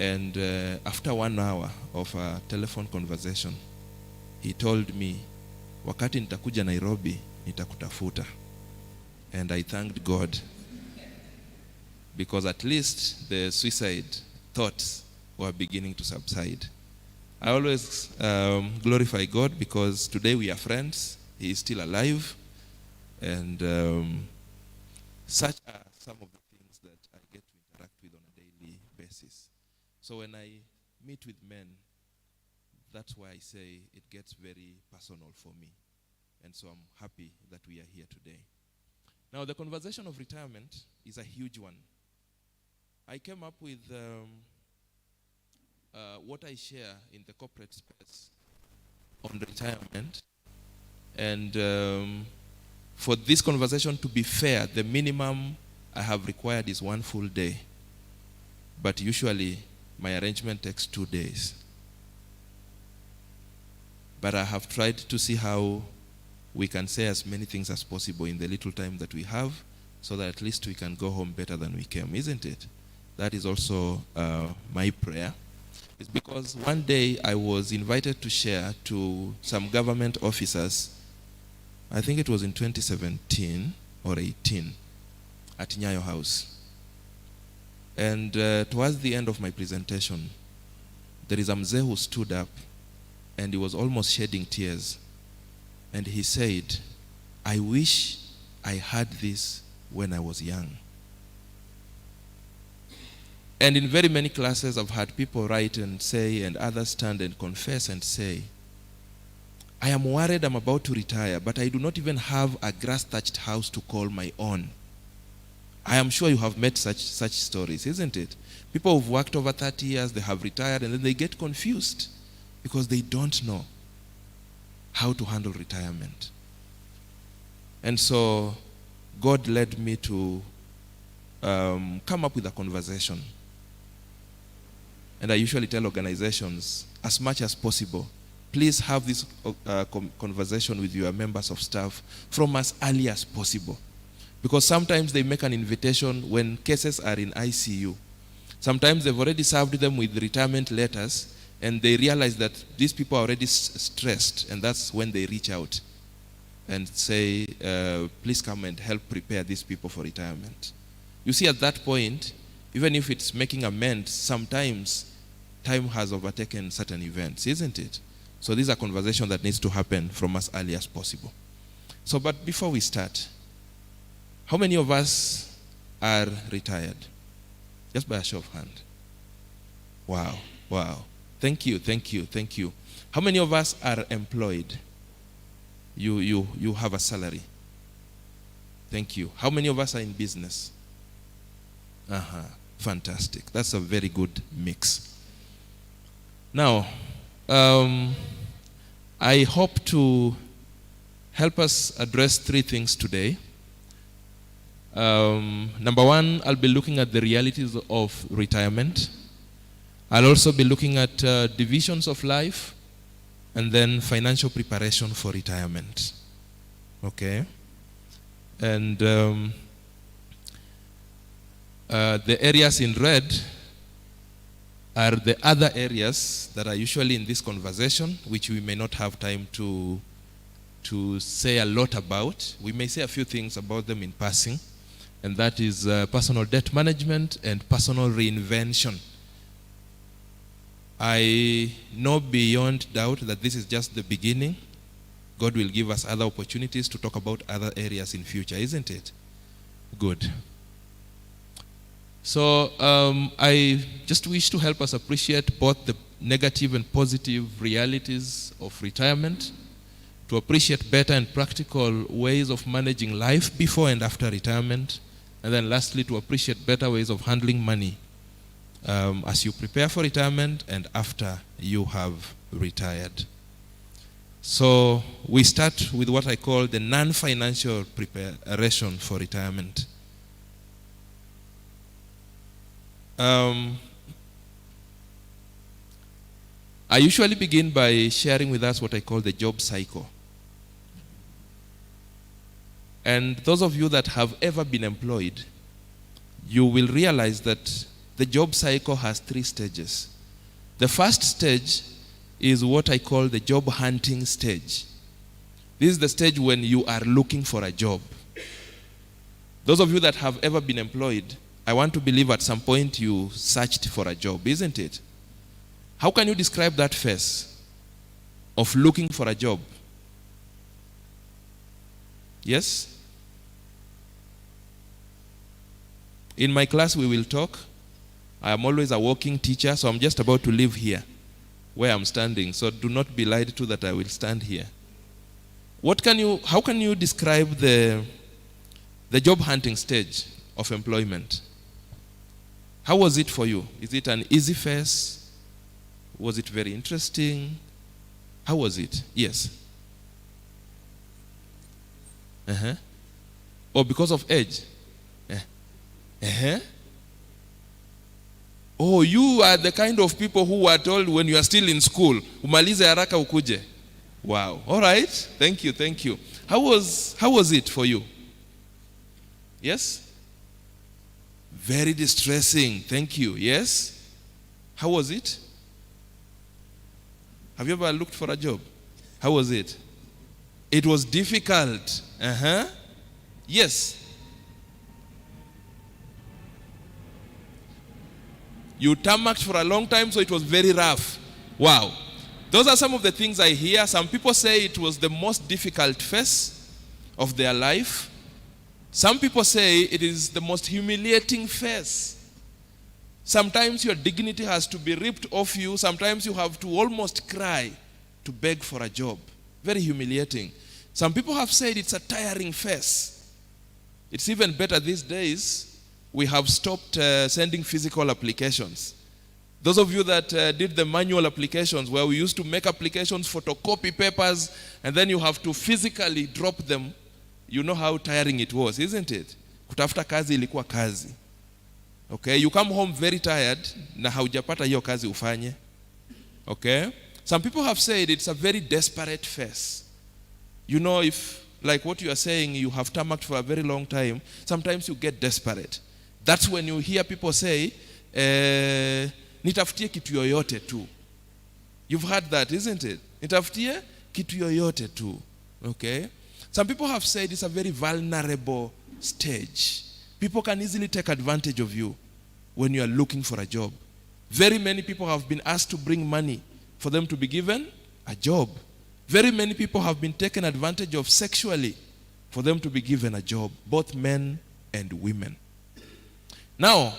And after 1 hour of a telephone conversation, he told me, wakati nitakuja Nairobi, nitakutafuta. And I thanked God, because at least the suicide thoughts were beginning to subside. I always glorify God, because today we are friends. He is still alive. And such are some of the things that I get to interact with on a daily basis. So when I meet with men, that's why I say it gets very personal for me. And so I'm happy that we are here today. Now, the conversation of retirement is a huge one. I came up with what I share in the corporate space on retirement. And for this conversation to be fair, the minimum I have required is 1 full day. But usually, my arrangement takes 2 days. But I have tried to see how we can say as many things as possible in the little time that we have, so that at least we can go home better than we came, isn't it? That is also my prayer. It's because one day I was invited to share to some government officers, I think it was in 2017 or 18, at Nyayo House. And towards the end of my presentation, there is a mzee who stood up, and he was almost shedding tears. And he said, I wish I had this when I was young. And in very many classes, I've had people write and say, and others stand and confess and say, I am worried I'm about to retire, but I do not even have a grass-thatched house to call my own. I am sure you have met such stories, isn't it? People who've worked over 30 years, they have retired, and then they get confused because they don't know how to handle retirement. And so God led me to come up with a conversation. And I usually tell organizations, as much as possible, please have this conversation with your members of staff from as early as possible. Because sometimes they make an invitation when cases are in ICU. Sometimes they've already served them with retirement letters, and they realize that these people are already stressed, and that's when they reach out and say, please come and help prepare these people for retirement. You see, at that point, even if it's making amends, sometimes time has overtaken certain events, isn't it? So these are conversations that needs to happen from as early as possible. So, but before we start, how many of us are retired? Just by a show of hand. Wow, wow. Thank you, thank you, thank you. How many of us are employed? You have a salary. Thank you. How many of us are in business? Fantastic. That's a very good mix. Now, I hope to help us address 3 things today. Number 1, I'll be looking at the realities of retirement. I'll also be looking at divisions of life, and then financial preparation for retirement. Okay? And the areas in red are the other areas that are usually in this conversation, which we may not have time to say a lot about. We may say a few things about them in passing, and that is personal debt management and personal reinvention. I know beyond doubt that this is just the beginning. God will give us other opportunities to talk about other areas in future, isn't it? Good. So I just wish to help us appreciate both the negative and positive realities of retirement, to appreciate better and practical ways of managing life before and after retirement, and then lastly, to appreciate better ways of handling money as you prepare for retirement and after you have retired. So we start with what I call the non-financial preparation for retirement. I usually begin by sharing with us what I call the job cycle. And those of you that have ever been employed, you will realize that the job cycle has 3 stages. The first stage is what I call the job hunting stage. This is the stage when you are looking for a job. Those of you that have ever been employed, I want to believe at some point you searched for a job, isn't it? How can you describe that phase of looking for a job? Yes? In my class we will talk. I am always a walking teacher, so I'm just about to leave here where I'm standing. So do not be lied to that I will stand here. How can you describe the job hunting stage of employment? How was it for you? Is it an easy phase? Was it very interesting? How was it? Yes. Or because of age? Oh, you are the kind of people who were told when you are still in school, umalize haraka ukuje. Wow. All right. Thank you. How was it for you? Yes? Very distressing. Thank you. Yes? How was it? Have you ever looked for a job? How was it? It was difficult. Yes. You tarmacked for a long time, so it was very rough. Wow. Those are some of the things I hear. Some people say it was the most difficult phase of their life. Some people say it is the most humiliating phase. Sometimes your dignity has to be ripped off you. Sometimes you have to almost cry to beg for a job. Very humiliating. Some people have said it's a tiring phase. It's even better these days. We have stopped sending physical applications. Those of you that did the manual applications, where we used to make applications, photocopy papers, and then you have to physically drop them, you know how tiring it was, isn't it? Kutafuta kazi ilikuwa kazi. Okay, you come home very tired, na haujapata hiyo kazi ufanye. Okay? Some people have said it's a very desperate phase. You know, if, like what you are saying, you have tarmacked for a very long time, sometimes you get desperate. That's when you hear people say, nitafutie kitu yoyote tu. You've heard that, isn't it? Nitafutie kitu yoyote tu. Okay? Some people have said it's a very vulnerable stage. People can easily take advantage of you when you are looking for a job. Very many people have been asked to bring money for them to be given a job. Very many people have been taken advantage of sexually for them to be given a job, both men and women. Now,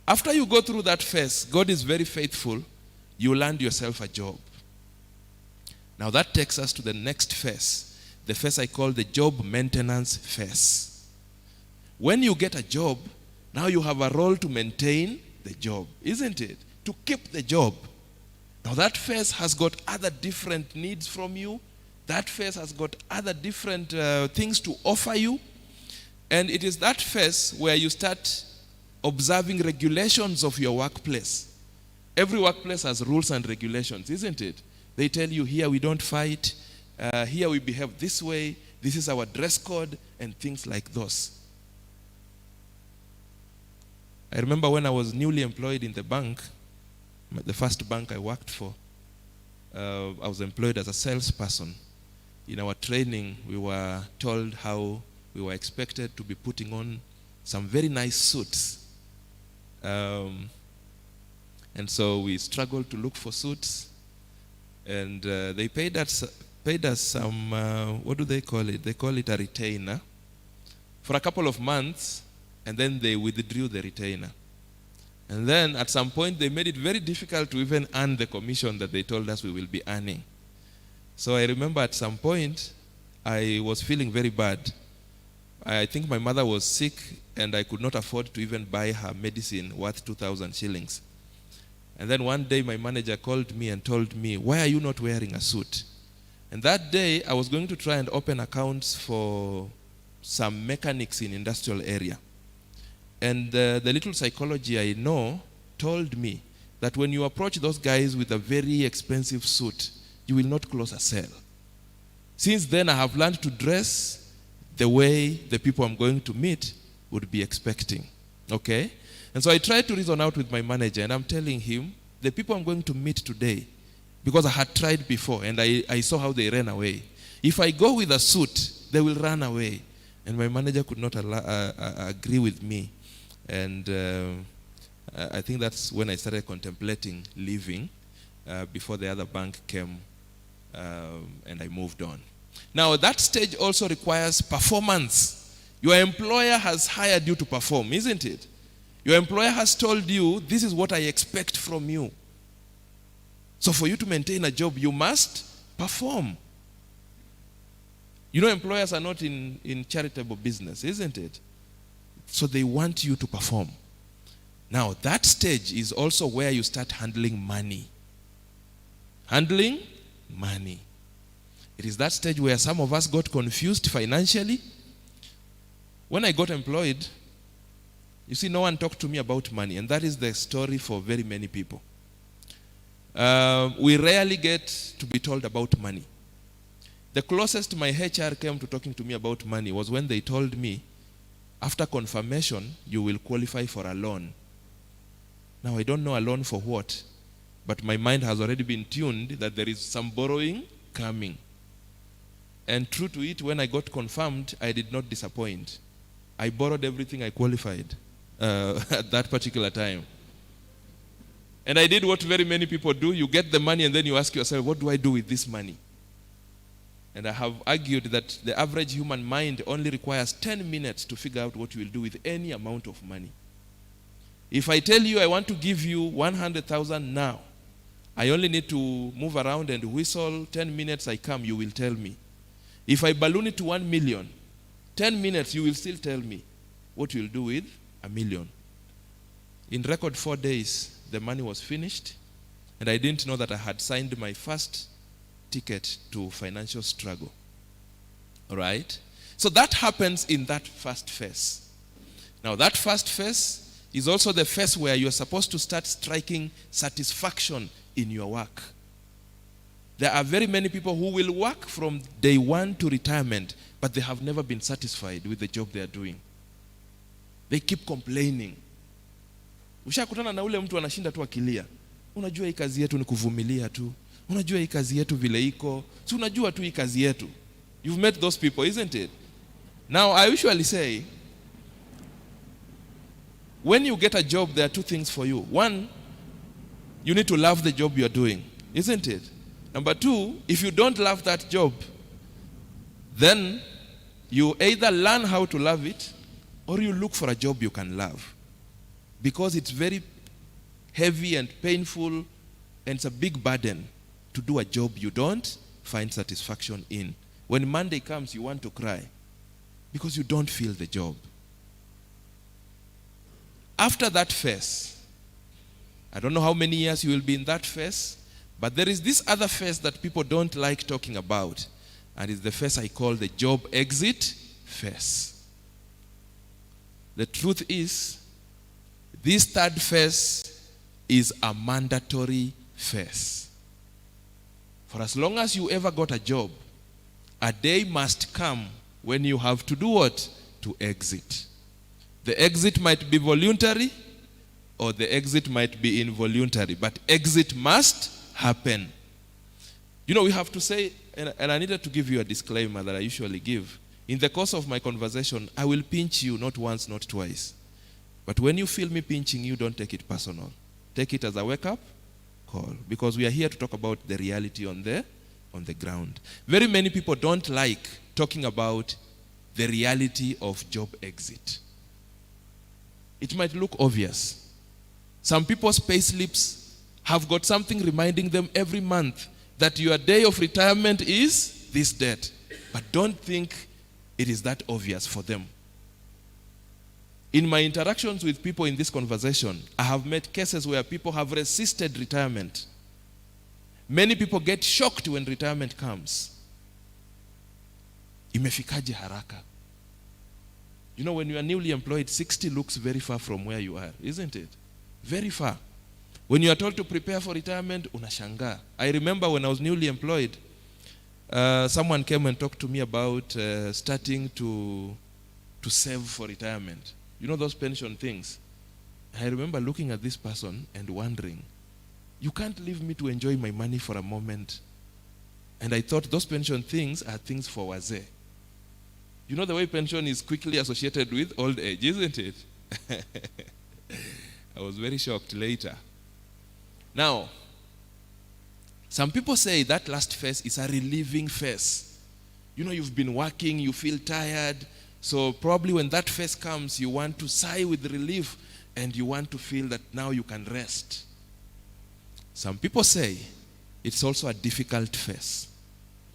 after you go through that phase, God is very faithful, you land yourself a job. Now that takes us to the next phase, the phase I call the job maintenance phase. When you get a job, now you have a role to maintain the job, isn't it? To keep the job. Now that phase has got other different needs from you. That phase has got other different things to offer you. And it is that phase where you start observing regulations of your workplace. Every workplace has rules and regulations, isn't it? They tell you, here we don't fight, here we behave this way, this is our dress code, and things like those. I remember when I was newly employed in the bank, the first bank I worked for, I was employed as a salesperson. In our training, we were told how we were expected to be putting on some very nice suits. And so we struggled to look for suits. And they paid us some, what do they call it? They call it a retainer. For a couple of months, and then they withdrew the retainer. And then at some point, they made it very difficult to even earn the commission that they told us we will be earning. So I remember at some point, I was feeling very bad. I think my mother was sick, and I could not afford to even buy her medicine worth 2,000 shillings. And then one day, my manager called me and told me, why are you not wearing a suit? And that day, I was going to try and open accounts for some mechanics in industrial area. And the little psychology I know told me that when you approach those guys with a very expensive suit, you will not close a sale. Since then, I have learned to dress the way the people I'm going to meet would be expecting. Okay? And so I tried to reason out with my manager, and I'm telling him, the people I'm going to meet today, because I had tried before, and I saw how they ran away. If I go with a suit, they will run away. And my manager could not agree with me. And I think that's when I started contemplating leaving before the other bank came, and I moved on. Now, that stage also requires performance. Your employer has hired you to perform, isn't it? Your employer has told you, this is what I expect from you. So for you to maintain a job, you must perform. You know, employers are not in charitable business, isn't it? So they want you to perform. Now, that stage is also where you start handling money. Handling money. It is that stage where some of us got confused financially. When I got employed, you see, no one talked to me about money, and that is the story for very many people. We rarely get to be told about money. The closest my HR came to talking to me about money was when they told me, after confirmation, you will qualify for a loan. Now, I don't know a loan for what, but my mind has already been tuned that there is some borrowing coming. And true to it, when I got confirmed, I did not disappoint. I borrowed everything I qualified at that particular time. And I did what very many people do. You get the money and then you ask yourself, what do I do with this money? And I have argued that the average human mind only requires 10 minutes to figure out what you will do with any amount of money. If I tell you I want to give you 100,000 now, I only need to move around and whistle. 10 minutes I come, you will tell me. If I balloon it to 1 million, 10 minutes you will still tell me what you will do with 1 million. In record 4 days, the money was finished, and I didn't know that I had signed my first ticket to financial struggle. All right? So that happens in that first phase. Now, that first phase is also the phase where you're supposed to start striking satisfaction in your work. There are very many people who will work from day one to retirement, but they have never been satisfied with the job they are doing. They keep complaining. Ushakutana na ule mtu anashinda tu akilia. Unajua hii kazi yetu ni kuvumilia tu. Unajua hii kazi yetu vile iko. Si unajua tu hii kazi yetu. You've met those people, isn't it? Now, I usually say, when you get a job, there are two things for you. One, you need to love the job you're doing, isn't it? Number two, if you don't love that job, then you either learn how to love it or you look for a job you can love. Because it's very heavy and painful, and it's a big burden to do a job you don't find satisfaction in. When Monday comes, you want to cry because you don't feel the job. After that phase, I don't know how many years you will be in that phase, but there is this other phase that people don't like talking about, and it's the phase I call the job exit phase. The truth is, this third phase is a mandatory phase. For as long as you ever got a job, a day must come when you have to do what? To exit. The exit might be voluntary or the exit might be involuntary, but exit must happen. You know, we have to say, and I needed to give you a disclaimer that I usually give. In the course of my conversation, I will pinch you not once, not twice. But when you feel me pinching you, don't take it personal. Take it as a wake-up call, because we are here to talk about the reality on the ground. Very many people don't like talking about the reality of job exit. It might look obvious. Some people's pay slips have got something reminding them every month that your day of retirement is this date. But don't think it is that obvious for them. In my interactions with people in this conversation, I have met cases where people have resisted retirement. Many people get shocked when retirement comes. Imefikaje haraka? You know, when you are newly employed, 60 looks very far from where you are, isn't it? Very far. When you are told to prepare for retirement, unashanga. I remember when I was newly employed, someone came and talked to me about starting to save for retirement. You know those pension things. I remember looking at this person and wondering, you can't leave me to enjoy my money for a moment. And I thought those pension things are things for wazee. You know the way pension is quickly associated with old age, isn't it? I was very shocked later. Now, some people say that last phase is a relieving phase. You know, you've been working, you feel tired, so probably when that phase comes, you want to sigh with relief and you want to feel that now you can rest. Some people say it's also a difficult phase.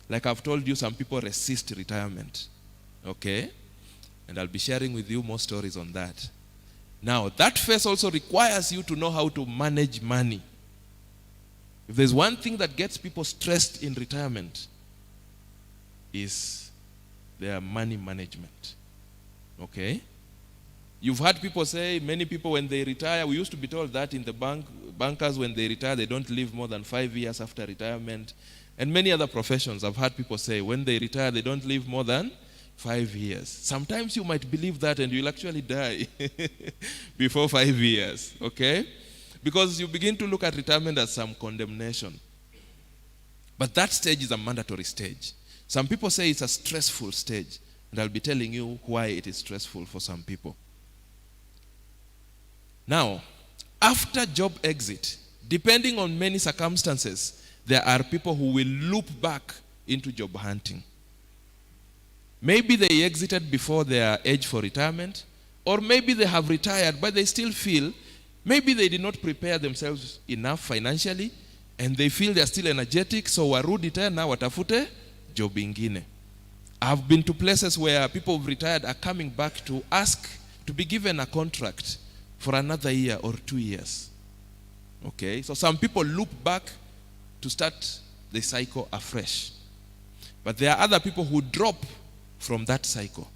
Like I've told you, some people resist retirement. Okay? And I'll be sharing with you more stories on that. Now, that phase also requires you to know how to manage money. If there's one thing that gets people stressed in retirement, is their money management. Okay? You've heard people say, many people when they retire, we used to be told that in the bankers when they retire, they don't live more than 5 years after retirement. And many other professions, I've heard people say, when they retire, they don't live more than 5 years. Sometimes you might believe that and you'll actually die before 5 years, okay? Because you begin to look at retirement as some condemnation. But that stage is a mandatory stage. Some people say it's a stressful stage, and I'll be telling you why it is stressful for some people. Now, after job exit, depending on many circumstances, there are people who will loop back into job hunting. Maybe they exited before their age for retirement, or maybe they have retired, but they still feel maybe they did not prepare themselves enough financially, and they feel they're still energetic, so warudi tena watafute job ingine. I've been to places where people who've retired are coming back to ask to be given a contract for another year or 2 years. Okay, so some people loop back to start the cycle afresh. But there are other people who drop from that cycle.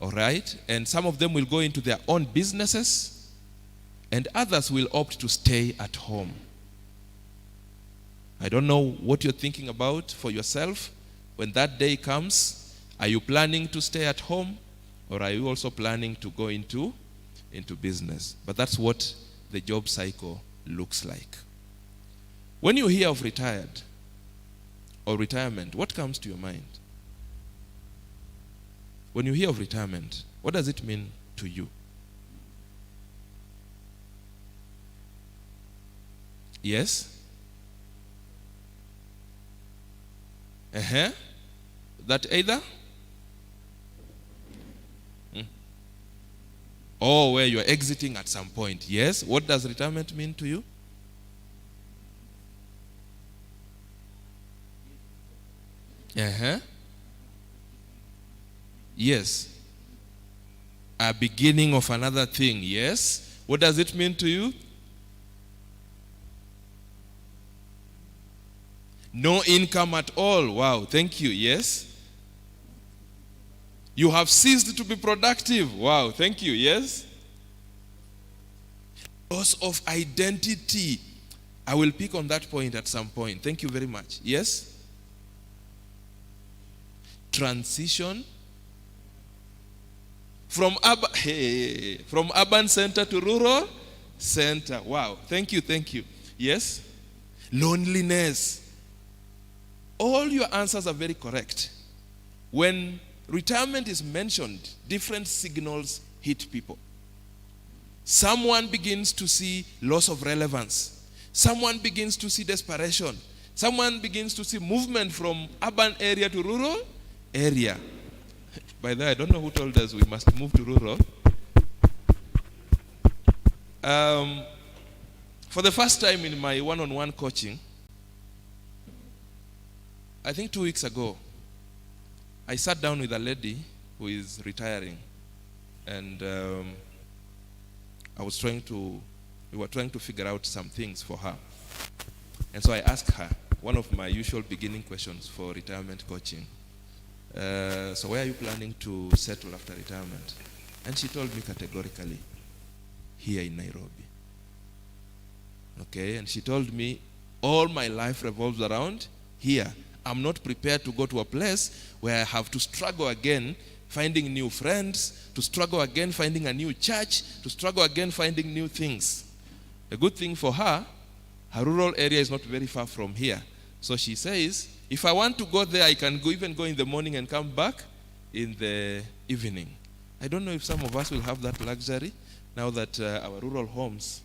All right? And some of them will go into their own businesses, and others will opt to stay at home. I don't know what you're thinking about for yourself when that day comes. Are you planning to stay at home, or are you also planning to go into business? But that's what the job cycle looks like. When you hear of retired or retirement, what comes to your mind? When you hear of retirement, what does it mean to you? Yes? That either? Or where you're exiting at some point. Yes? What does retirement mean to you? Yes. A beginning of another thing. Yes. What does it mean to you? No income at all. Wow, thank you. Yes. You have ceased to be productive. Wow, thank you. Yes. Loss of identity. I will pick on that point at some point. Thank you very much. Yes. Transition from urban center to rural center. Wow, thank you, thank you. Yes. Loneliness. All your answers are very correct. When retirement is mentioned, different signals hit people. Someone begins to see loss of relevance. Someone begins to see desperation. Someone begins to see movement from urban area to rural area. By the way, I don't know who told us we must move to rural. For the first time in my one-on-one coaching, I think 2 weeks ago, I sat down with a lady who is retiring, and we were trying to figure out some things for her. And so I asked her, one of my usual beginning questions for retirement coaching, so where are you planning to settle after retirement? And she told me categorically, here in Nairobi. Okay, and she told me, all my life revolves around here. I'm not prepared to go to a place where I have to struggle again finding new friends, to struggle again finding a new church, to struggle again finding new things. The good thing for her rural area is not very far from here. So she says, if I want to go there, I can even go in the morning and come back in the evening. I don't know if some of us will have that luxury now that our rural homes.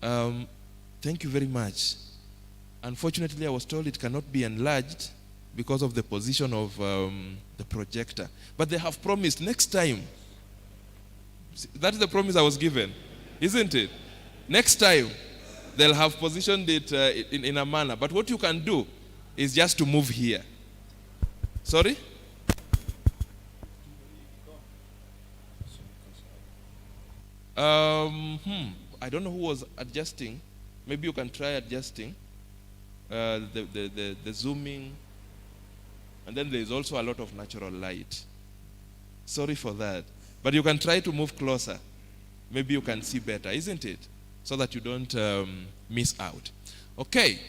Thank you very much. Unfortunately, I was told it cannot be enlarged because of the position of the projector. But they have promised next time. That's the promise I was given, isn't it? Next time, they'll have positioned it in a manner. But what you can do is just to move here. Sorry? I don't know who was adjusting. Maybe you can try adjusting the zooming. And then there's also a lot of natural light. Sorry for that. But you can try to move closer. Maybe you can see better, isn't it? So that you don't miss out. Okay.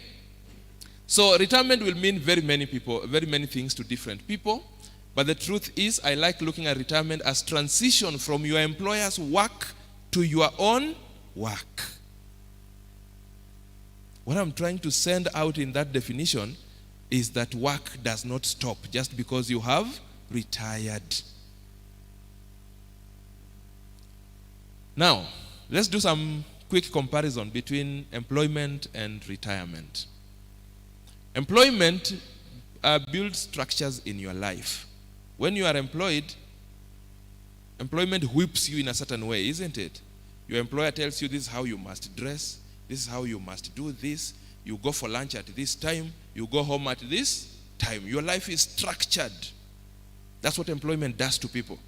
So retirement will mean very many things to different people. But the truth is, I like looking at retirement as transition from your employer's work to your own work. What I'm trying to send out in that definition is that work does not stop just because you have retired. Now, let's do some quick comparison between employment and retirement. Employment builds structures in your life. When you are employed, employment whips you in a certain way, isn't it? Your employer tells you this is how you must dress, this is how you must do this, you go for lunch at this time, you go home at this time. Your life is structured. That's what employment does to people.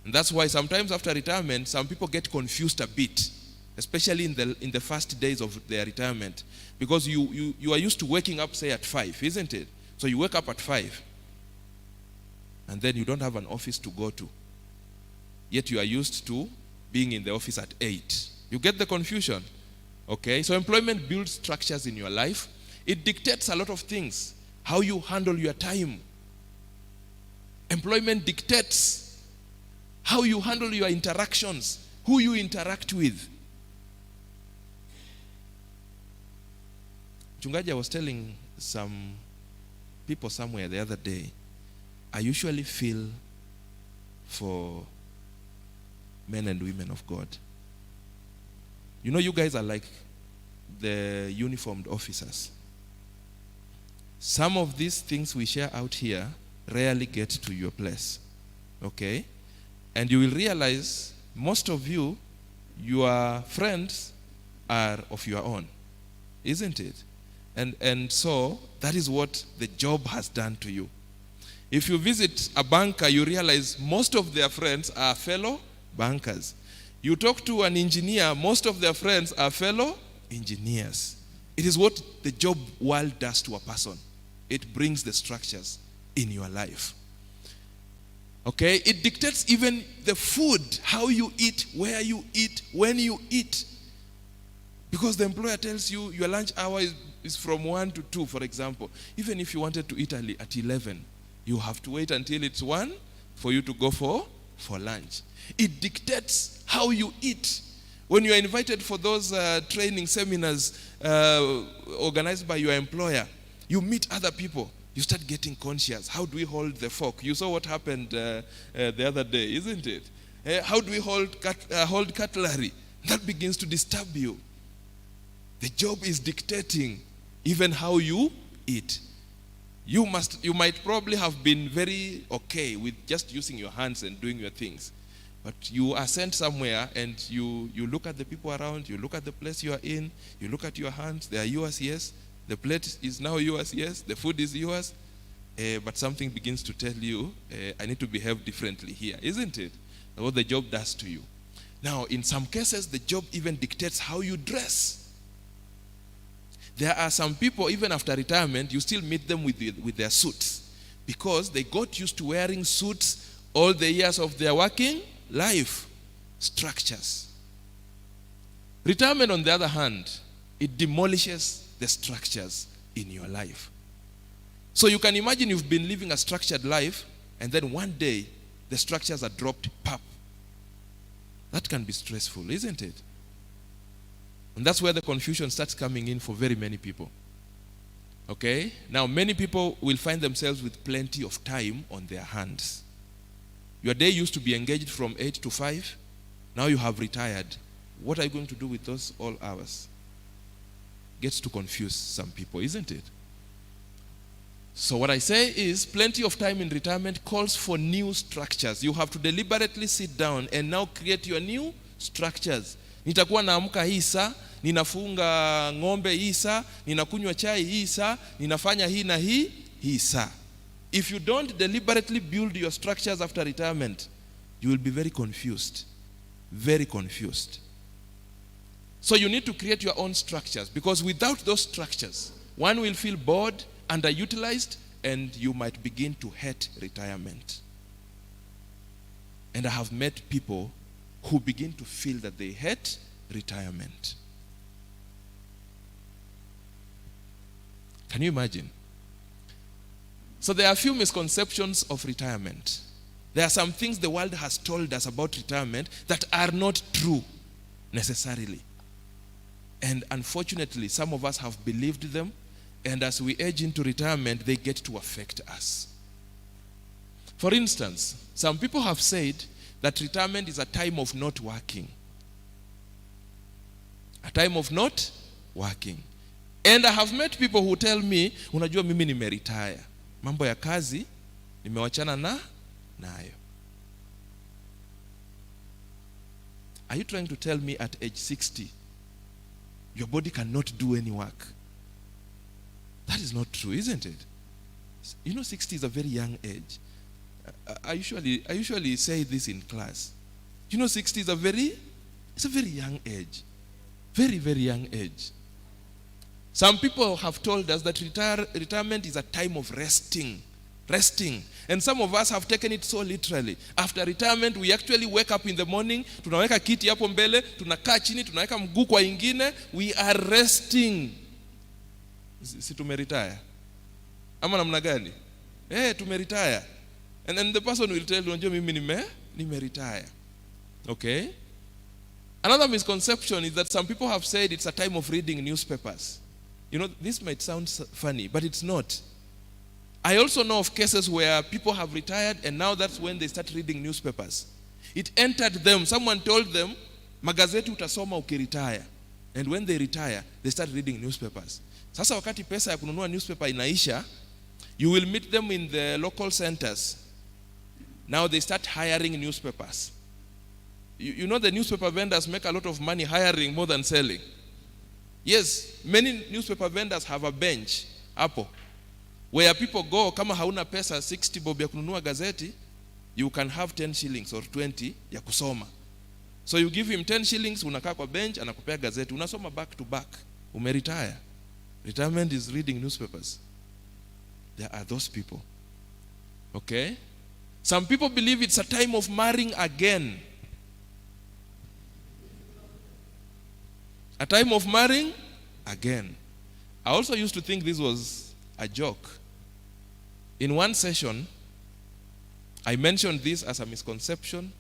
And that's why sometimes after retirement, some people get confused a bit, especially in the first days of their retirement. Because you are used to waking up, say, at 5, isn't it? So you wake up at 5, and then you don't have an office to go to. Yet you are used to being in the office at 8. You get the confusion? Okay, so employment builds structures in your life. It dictates a lot of things. How you handle your time. Employment dictates how you handle your interactions, who you interact with. Chungaji, I was telling some people somewhere the other day, I usually feel for men and women of God. You know, you guys are like the uniformed officers. Some of these things we share out here rarely get to your place. Okay? And you will realize most of you, your friends are of your own. Isn't it? And so that is what the job has done to you. If you visit a banker, you realize most of their friends are fellow bankers. You talk to an engineer, most of their friends are fellow engineers. It is what the job world does to a person. It brings the structures in your life. Okay? It dictates even the food, how you eat, where you eat, when you eat. Because the employer tells you your lunch hour is from 1 to 2, for example. Even if you wanted to eat early at 11, you have to wait until it's 1 for you to go for lunch. It dictates how you eat. When you are invited for those training seminars organized by your employer, you meet other people. You start getting conscious. How do we hold the fork? You saw what happened the other day, isn't it? How do we hold cutlery? That begins to disturb you. The job is dictating even how you eat. You might probably have been very okay with just using your hands and doing your things. But you are sent somewhere and you look at the people around, you look at the place you are in, you look at your hands, they are yours, yes. The plate is now yours, yes. The food is yours. But something begins to tell you, I need to behave differently here, isn't it? What the job does to you. Now, in some cases, the job even dictates how you dress. There are some people, even after retirement, you still meet them with their suits because they got used to wearing suits all the years of their working life. Structures. Retirement, on the other hand, it demolishes the structures in your life. So you can imagine you've been living a structured life, and then one day the structures are dropped, pop. That can be stressful, isn't it? And that's where the confusion starts coming in for very many people. Okay? Now, many people will find themselves with plenty of time on their hands. Your day used to be engaged from 8 to 5. Now you have retired. What are you going to do with those all hours? Gets to confuse some people, isn't it? So what I say is, plenty of time in retirement calls for new structures. You have to deliberately sit down and now create your new structures. Nitakuwa naamka hii saa, ninafunga ng'ombe hii saa, ninakunywa chai hii saa, ninafanya hii na hii saa. If you don't deliberately build your structures after retirement, you will be very confused. Very confused. So you need to create your own structures, because without those structures, one will feel bored, underutilized, and you might begin to hate retirement. And I have met people who begin to feel that they hate retirement. Can you imagine? So there are a few misconceptions of retirement. There are some things the world has told us about retirement that are not true necessarily. And unfortunately, some of us have believed them, and as we age into retirement, they get to affect us. For instance, some people have said that retirement is a time of not working. A time of not working. And I have met people who tell me, unajua mimi nimeretire. Mambo ya kazi, nimewachana nayo. Are you trying to tell me at age 60, your body cannot do any work? That is not true, isn't it? You know, 60 is a very young age. I usually say this in class. You know, 60 is a very young age. Very, very young age. Some people have told us that retirement is a time of resting. And some of us have taken it so literally. After retirement, we actually wake up in the morning, tunaweka kiti hapo mbele, tunakaa chini, tunaweka mguu kwa ingine, we are resting. Si tumeretire? Ama namna gani? Tumeretire. And then the person will tell you, unajua mimi nimeretire. Okay? Another misconception is that some people have said it's a time of reading newspapers. You know, this might sound funny, but it's not. I also know of cases where people have retired, and now that's when they start reading newspapers. It entered them. Someone told them, magazeti utasoma ukiretire. And when they retire, they start reading newspapers. Sasa wakati pesa ya kununua newspaper inaisha, you will meet them in the local centers. Now they start hiring newspapers. You know, the newspaper vendors make a lot of money hiring more than selling. Yes, many newspaper vendors have a bench hapo where people go, kama hauna pesa 60 bob ya kununua gazeti, you can have 10 shillings or 20 ya kusoma. So you give him 10 shillings, unakaa kwa bench, anakupea gazeti, unasoma back to back. Umeretire. Retirement is reading newspapers. There are those people. Okay? Some people believe it's a time of marrying again. A time of marrying again. I also used to think this was a joke. In one session, I mentioned this as a misconception,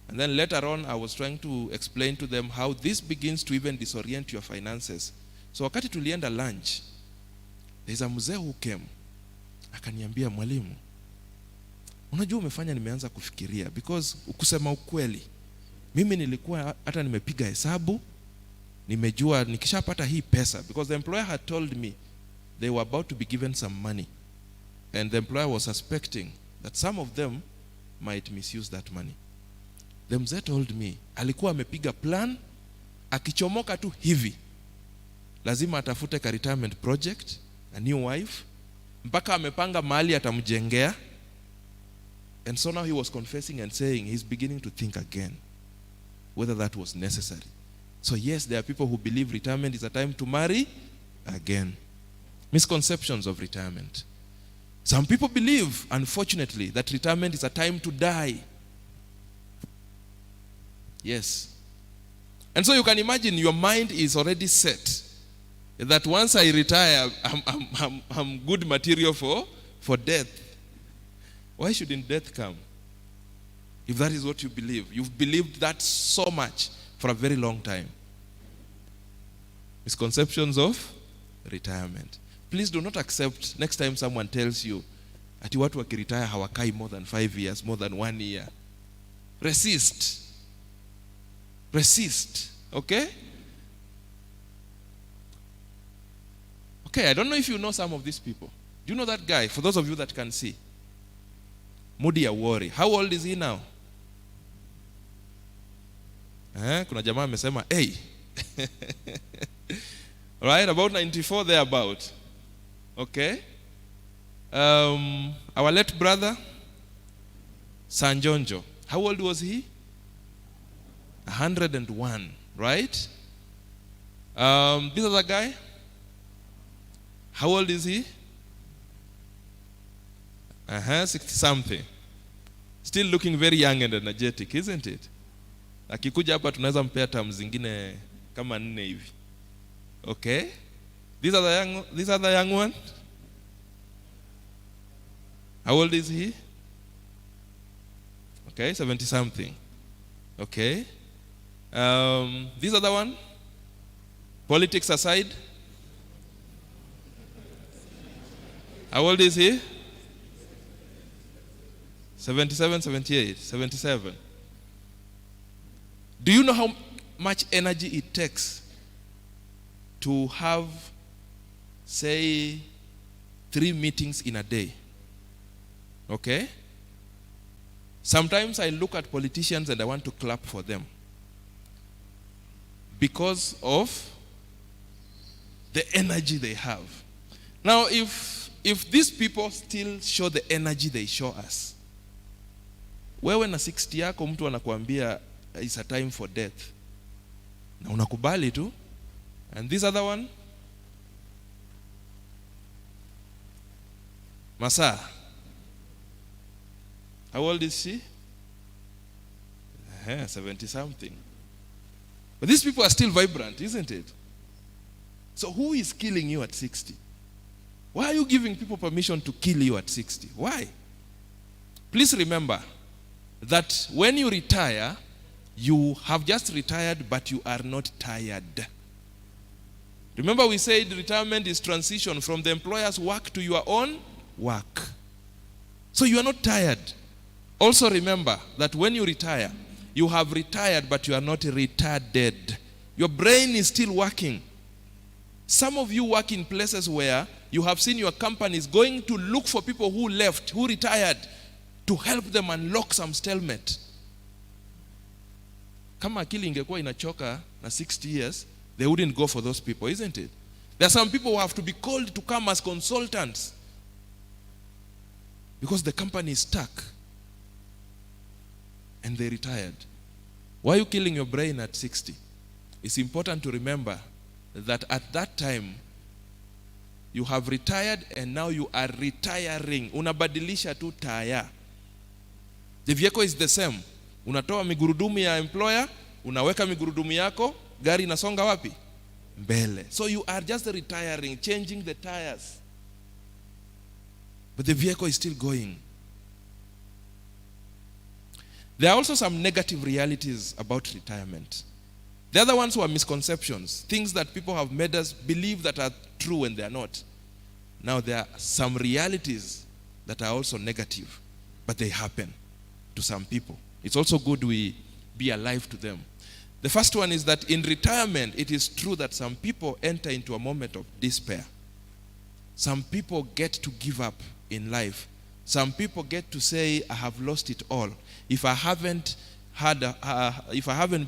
and then later on I was trying to explain to them how this begins to even disorient your finances. So wakati tulienda lunch, there's a mzee who came. Akaniambia, mwalimu, unajua umefanya nimeanza kufikiria, because kusema ukweli, mimi nilikuwa hata nimepiga hesabu, nimejua nikishapata hii pesa, because the employer had told me they were about to be given some money, and the employer was suspecting that some of them might misuse that money. The mzee told me alikuwa amepiga plan, akichomoka tu hivi lazima atafute ka retirement project, a new wife, mpaka amepanga mahali atamjengea. And so now he was confessing and saying he's beginning to think again whether that was necessary. So yes, there are people who believe retirement is a time to marry again. Misconceptions of retirement. Some people believe, unfortunately, that retirement is a time to die. Yes. And so you can imagine your mind is already set. that once I retire, I'm good material for death. Why shouldn't death come? If that is what you believe. You've believed that so much for a very long time. Misconceptions of retirement. Please do not accept next time someone tells you, ati watu wakiretire hawakai more than 5 years, more than 1 year. Resist. Resist. Okay? Okay, I don't know if you know some of these people. Do you know that guy? For those of you that can see. Moody Awori. How old is he now? Kuna jamaa amesema, hey. Right, about 94 thereabout. Okay. Our late brother, Sanjonjo. How old was he? 101, right? This other guy, how old is he? 60-something. Still looking very young and energetic, isn't it? Akikuja hapa tunaweza mpea terms zingine kama 4 hivi. Okay? These are the young one? How old is he? Okay, 70-something. Okay. This other one? Politics aside? How old is he? 77, 78, 77. Do you know how much energy it takes to have, say, 3 meetings in a day? Okay? Sometimes I look at politicians and I want to clap for them because of the energy they have. Now, if these people still show the energy they show us, wewe na 60 yako mtu anakuambia it's a time for death, na unakubali tu. And this other one, Masa, how old is she? 70-something. But these people are still vibrant, isn't it? So who is killing you at 60? Why are you giving people permission to kill you at 60? Why? Please remember that when you retire, you have just retired, but you are not tired. Remember we said retirement is transition from the employer's work to your own work. So you are not tired. Also remember that when you retire, you have retired, but you are not retarded. Your brain is still working. Some of you work in places where you have seen your companies going to look for people who left, who retired, to help them unlock some stalemate. Kama akili ingekuwa inachoka na 60 years, they wouldn't go for those people, isn't it? There are some people who have to be called to come as consultants because the company is stuck and they retired. Why are you killing your brain at 60? It's important to remember that at that time, you have retired and now you are retiring. Unabadilisha tu taya. The vehicle is the same. Unatoa migurudumu ya employer, unaweka migurudumu yako, gari inasonga wapi? Mbele. So you are just retiring, changing the tires. But the vehicle is still going. There are also some negative realities about retirement. The other ones were misconceptions, things that people have made us believe that are true when they are not. Now there are some realities that are also negative, but they happen to some people. It's also good we be alive to them. The first one is that in retirement, it is true that some people enter into a moment of despair. Some people get to give up in life. Some people get to say, I have lost it all. If I haven't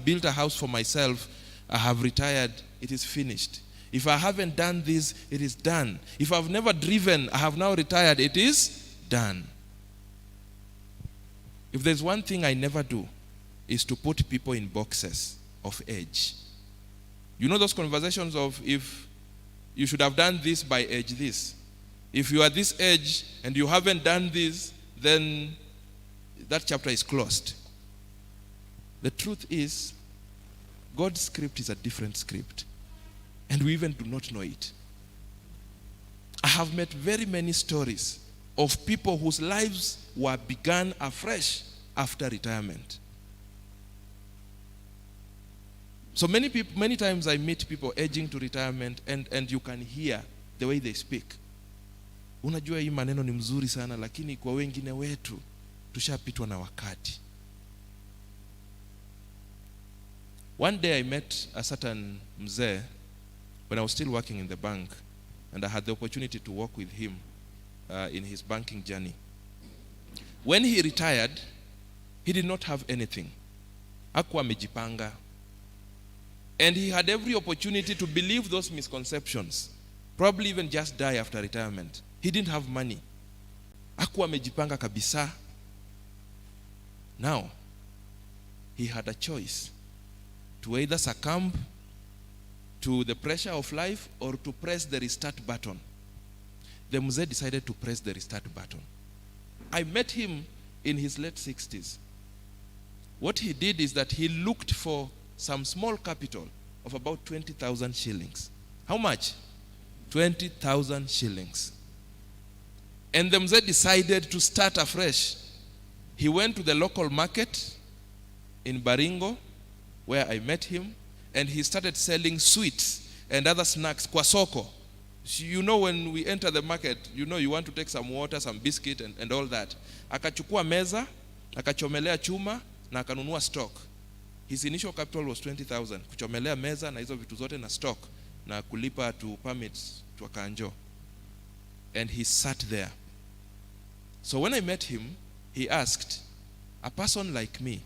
built a house for myself, I have retired, it is finished. If I haven't done this, it is done. If I've never driven, I have now retired, it is done. If there's one thing I never do, is to put people in boxes of age. You know those conversations of if you should have done this by age this. If you are this age and you haven't done this, then that chapter is closed. The truth is, God's script is a different script. and we even do not know it. I have met very many stories of people whose lives were begun afresh after retirement. So many times I meet people aging to retirement, and you can hear the way they speak. Unajua hii maneno ni mzuri sana, lakini kwa wengine wetu tushapitwa na wakati. One day I met a certain mzee when I was still working in the bank, and I had the opportunity to work with him in his banking journey. When he retired, he did not have anything. Hakuwa amejipanga. And he had every opportunity to believe those misconceptions, probably even just die after retirement. He didn't have money. Hakuwa amejipanga kabisa. Now, he had a choice to either succumb to the pressure of life or to press the restart button. The mzee decided to press the restart button. I met him in his late 60s. What he did is that he looked for some small capital of about 20,000 shillings. How much? 20,000 shillings. And the mzee decided to start afresh. He went to the local market in Baringo, where I met him, and he started selling sweets and other snacks kwa soko. You know, when we enter the market, you know you want to take some water, some biscuit and all that. Akachukua meza, akachomelea chuma na akanunua stock. His initial capital was 20,000. Kuchomelea meza na hizo vitu zote na stock na kulipa to permits to akanjo. And he sat there. So when I met him, he asked, a person like me,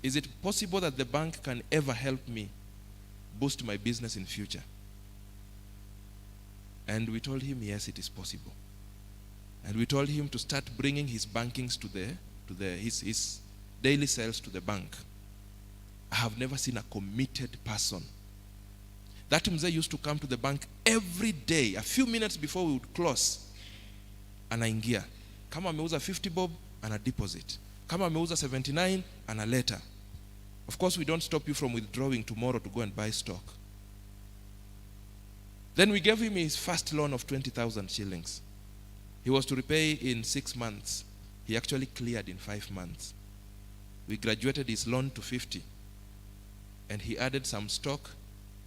is it possible that the bank can ever help me boost my business in future? And we told him, yes, it is possible. And we told him to start bringing his bankings his daily sales to the bank. I have never seen a committed person. That mzee used to come to the bank every day, a few minutes before we would close. Anaingia. Kama ameuza 50 bob, ana deposit. Kama ameuza 79, ana leta. Of course, we don't stop you from withdrawing tomorrow to go and buy stock. Then we gave him his first loan of 20,000 shillings. He was to repay in 6 months. He actually cleared in 5 months. We graduated his loan to 50. And he added some stock.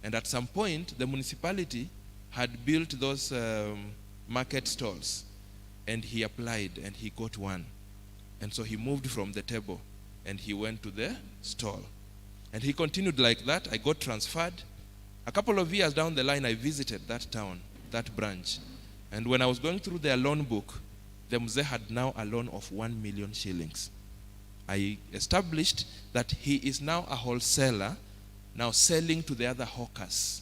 And at some point, the municipality had built those market stalls. And he applied and he got one. And so he moved from the table and he went to the stall. And he continued like that. I got transferred. A couple of years down the line, I visited that town, that branch. And when I was going through their loan book, the mzee had now a loan of 1 million shillings. I established that he is now a wholesaler, now selling to the other hawkers.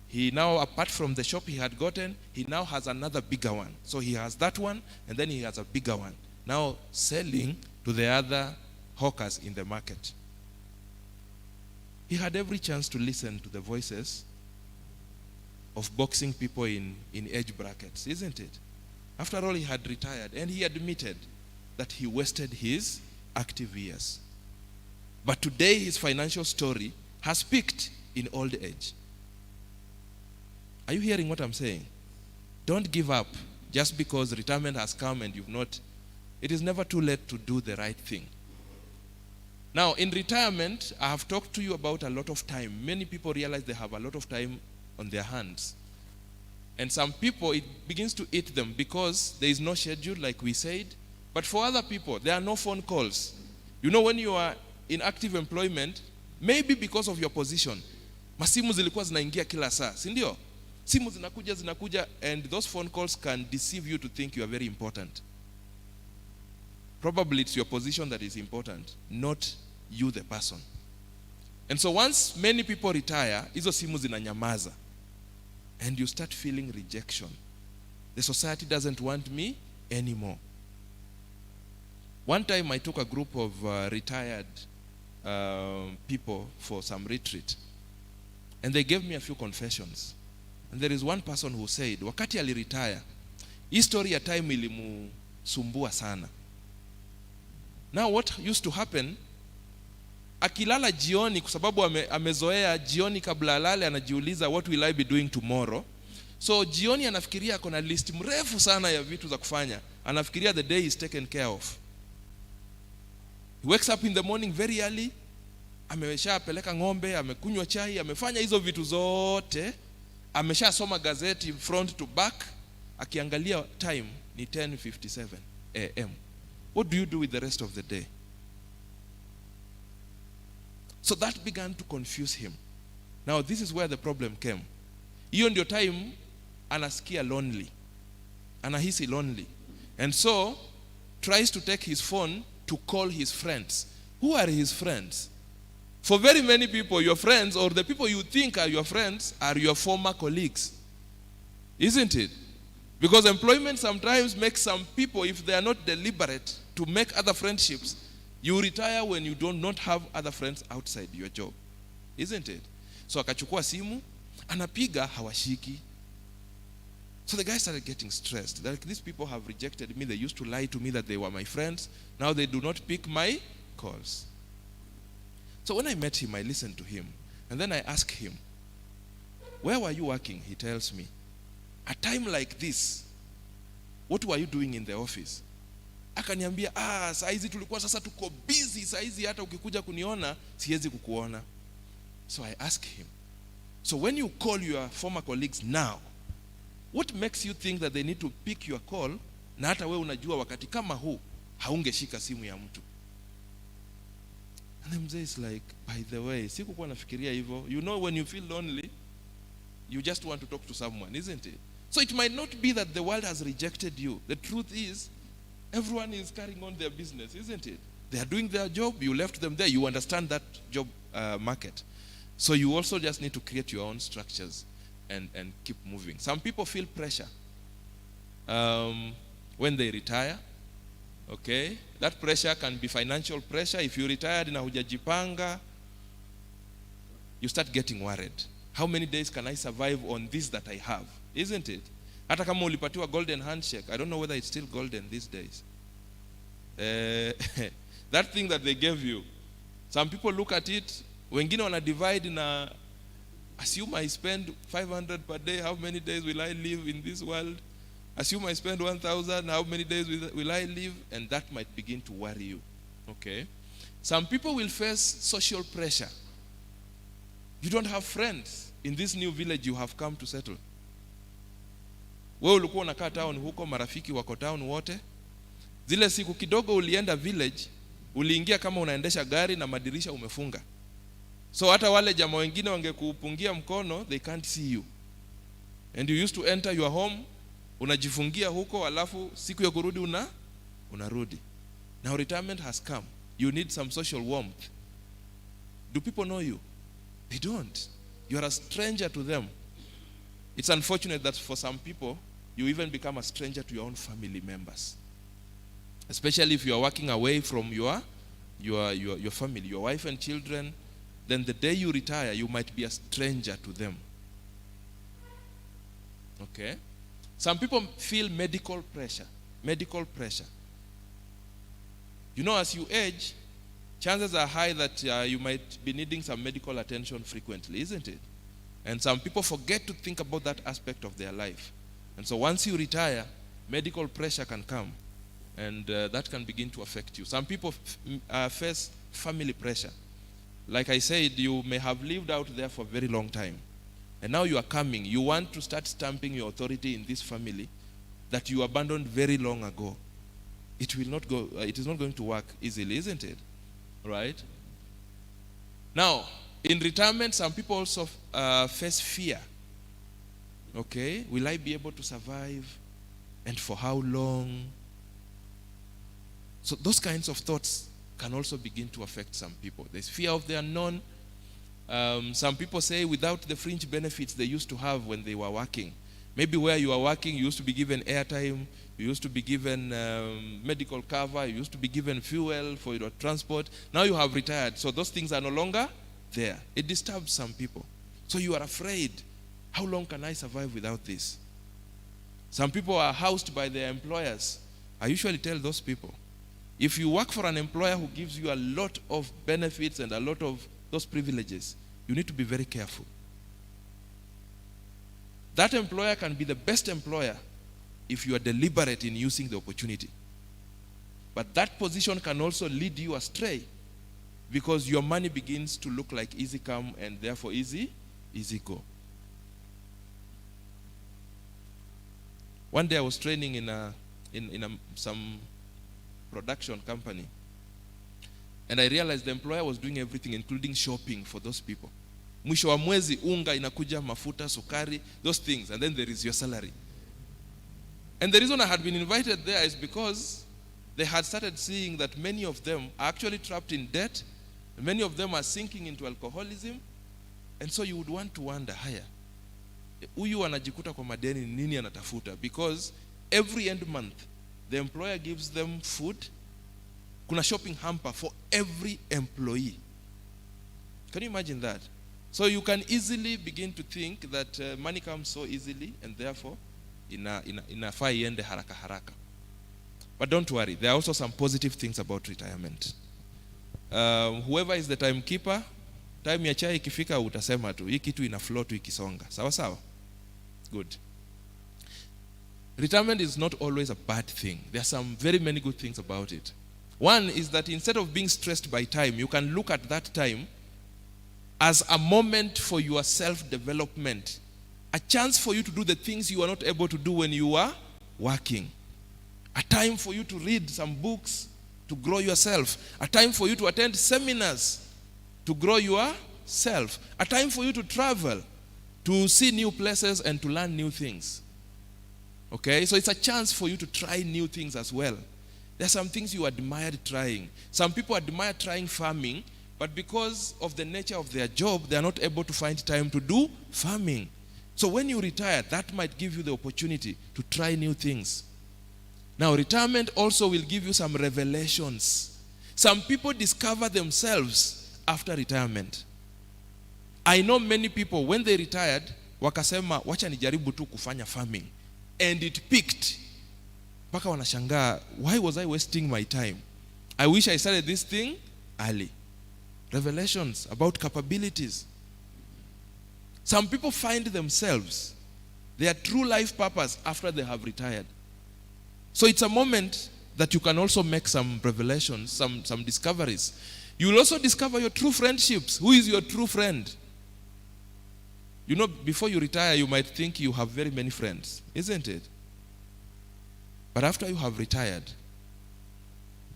He now, apart from the shop he had gotten, he now has another bigger one. So he has that one, and then he has a bigger one. Now selling to the other hawkers in the market. He had every chance to listen to the voices of boxing people in age brackets, isn't it? After all, he had retired, and he admitted that he wasted his active years. But today, his financial story has peaked in old age. Are you hearing what I'm saying? Don't give up just because retirement has come and you've not. It is never too late to do the right thing. Now, in retirement, I have talked to you about a lot of time. Many people realize they have a lot of time on their hands. And some people, it begins to eat them because there is no schedule, like we said. But for other people, there are no phone calls. You know, when you are in active employment, maybe because of your position, masimu zilikuwa zinaingia kila saa, si ndio? Simu zinakuja, and those phone calls can deceive you to think you are very important. Probably it's your position that is important, not you the person. And so once many people retire, hizo simu zinanyamaza, and you start feeling rejection. The society doesn't want me anymore. One time I took a group of retired people for some retreat, and they gave me a few confessions. And there is one person who said, wakati aliretire, hii story ya time ilimusumbua sana. Now what used to happen, akilala jioni kwa sababu amezoea jioni kabla alale anajiuliza what will I be doing tomorrow. So jioni anafikiria kuna list mrefu sana ya vitu za kufanya. Anafikiria the day is taken care of. He wakes up in the morning very early. Ameshapeleka ng'ombe, amekunywa chai, amefanya hizo vitu zote. Ameshasoma gazeti front to back. Akiangalia time ni 10:57 AM. What do you do with the rest of the day? So that began to confuse him. Now this is where the problem came. Hiyo ndio time anasikia lonely. Anahisi lonely. And so tries to take his phone to call his friends. Who are his friends? For very many people, your friends or the people you think are your friends are your former colleagues. Isn't it? Because employment sometimes makes some people, if they are not deliberate, to make other friendships. You retire when you do not have other friends outside your job. Isn't it? So akachukua simu, anapiga hawashiki. So the guy started getting stressed. Like, these people have rejected me. They used to lie to me that they were my friends. Now they do not pick my calls. So when I met him, I listened to him. And then I asked him, where were you working? He tells me, a time like this, what were you doing in the office? Akaniambia, saizi tulikuwa sasa tuko busy, saizi hata ukikuja kuniona, siwezi kukuona. So I asked him, so when you call your former colleagues now, what makes you think that they need to pick your call, na hata wewe unajua wakati kama huu, haungeshika simu ya mtu? And the mzee is like, by the way, sikukuwa nafikiria hivyo. You know, when you feel lonely, you just want to talk to someone, isn't it? So it might not be that the world has rejected you. The truth is, everyone is carrying on their business, isn't it? They are doing their job. You left them there. You understand that job market. So you also just need to create your own structures and keep moving. Some people feel pressure when they retire. Okay? That pressure can be financial pressure. If you retired na hujajipanga, you start getting worried. How many days can I survive on this that I have? Isn't it? Hata kama ulipatiwa golden handshake, I don't know whether it's still golden these days. That thing that they gave you, some people look at it, wengine wana divide na, assume I spend 500 per day, how many days will I live in this world? Assume I spend 1,000, how many days will I live? And that might begin to worry you. Okay? Some people will face social pressure. You don't have friends in this new village you have come to settle. Wewe ulikuwa unakaa town huko, marafiki wako town wote. Zile siku kidogo ulienda village, uliingia kama unaendesha gari na madirisha umefunga. So hata wale jamaa wengine wangekupungia mkono, they can't see you. And you used to enter your home, unajifungia huko, alafu siku ya kurudi unarudi. Now retirement has come. You need some social warmth. Do people know you? They don't. You are a stranger to them. It's unfortunate that for some people, you even become a stranger to your own family members. Especially if you are working away from your family, your wife and children, then the day you retire, you might be a stranger to them. Okay? Some people feel medical pressure. Medical pressure. You know, as you age, chances are high that you might be needing some medical attention frequently, isn't it? And some people forget to think about that aspect of their life. And so once you retire, medical pressure can come, and that can begin to affect you. Some people face family pressure. Like I said, you may have lived out there for a very long time. And now you are coming. You want to start stamping your authority in this family that you abandoned very long ago. It will not go. It is not going to work easily, isn't it? Right? Now, in retirement, some people also face fear. Okay? Will I be able to survive? And for how long? So those kinds of thoughts can also begin to affect some people. There's fear of the unknown. Some people say without the fringe benefits they used to have when they were working. Maybe where you are working, you used to be given airtime, you used to be given medical cover, you used to be given fuel for your transport. Now you have retired, so those things are no longer there. It disturbs some people. So you are afraid, how long can I survive without this? Some people are housed by their employers. I usually tell those people, If you work for an employer who gives you a lot of benefits and a lot of those privileges, you need to be very careful. That employer can be the best employer if you are deliberate in using the opportunity. But that position can also lead you astray because your money begins to look like easy come and therefore easy go. One day I was training in some production company, and I realized the employer was doing everything, including shopping for those people. Mwisho wa mwezi unga inakuja, mafuta, sukari, those things, and then there is your salary. And the reason I had been invited there is because they had started seeing that many of them are actually trapped in debt, many of them are sinking into alcoholism, and so you would want to wonder, haya, huyu anajikuta kwa madeni, nini anatafuta? Because every end month the employer gives them food. Kuna shopping hamper for every employee. Can you imagine that? So you can easily begin to think that money comes so easily and therefore inafaa iende haraka haraka. But don't worry, there are also some positive things about retirement. Whoever is the timekeeper, time ya chai ikifika utasema tu, hii kitu ina flow tu ikisonga. Sawa sawa? Good. Retirement is not always a bad thing. There are some very many good things about it. One is that instead of being stressed by time, you can look at that time as a moment for your self-development. A chance for you to do the things you are not able to do when you are working. A time for you to read some books to grow yourself. A time for you to attend seminars to grow yourself. A time for you to travel, to see new places and to learn new things. Okay, so it's a chance for you to try new things as well. There are some things you admired trying. Some people admire trying farming, but because of the nature of their job, they are not able to find time to do farming. So when you retire, that might give you the opportunity to try new things. Now, retirement also will give you some revelations. Some people discover themselves after retirement. I know many people, when they retired, wakasema, wacha nijaribu tu kufanya farming. And it peaked. Paka wanashangaa, why was I wasting my time? I wish I started this thing early. Revelations about capabilities. Some people find themselves, their true life purpose after they have retired. So it's a moment that you can also make some revelations, some discoveries. You will also discover your true friendships. Who is your true friend? You know, before you retire, you might think you have very many friends, isn't it? But after you have retired,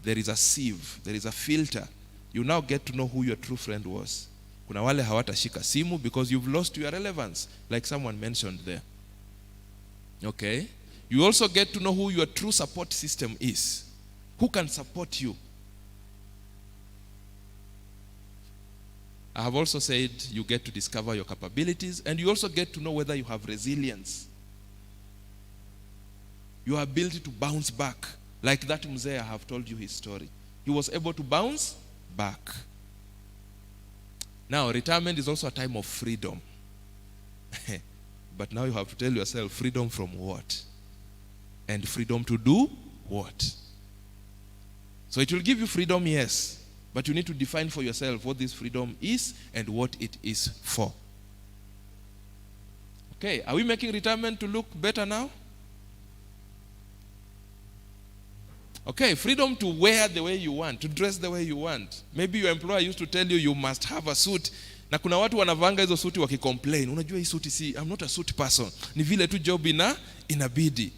there is a sieve, there is a filter. You now get to know who your true friend was. Kuna wale hawatashika simu because you've lost your relevance, like someone mentioned there. Okay? You also get to know who your true support system is. Who can support you? I have also said you get to discover your capabilities, and you also get to know whether you have resilience. Your ability to bounce back. Like that Mzee, I have told you his story. He was able to bounce back. Now, retirement is also a time of freedom. But now you have to tell yourself, freedom from what? And freedom to do what? So it will give you freedom, yes. But you need to define for yourself what this freedom is and what it is for. Okay, are we making retirement to look better now? Okay, freedom to wear the way you want, to dress the way you want. Maybe your employer used to tell you you must have a suit. Na kuna watu wanavanga hizo suti wakicomplain. Unajua hii suti si, I'm not a suit person. Ni vile tu job inabidi.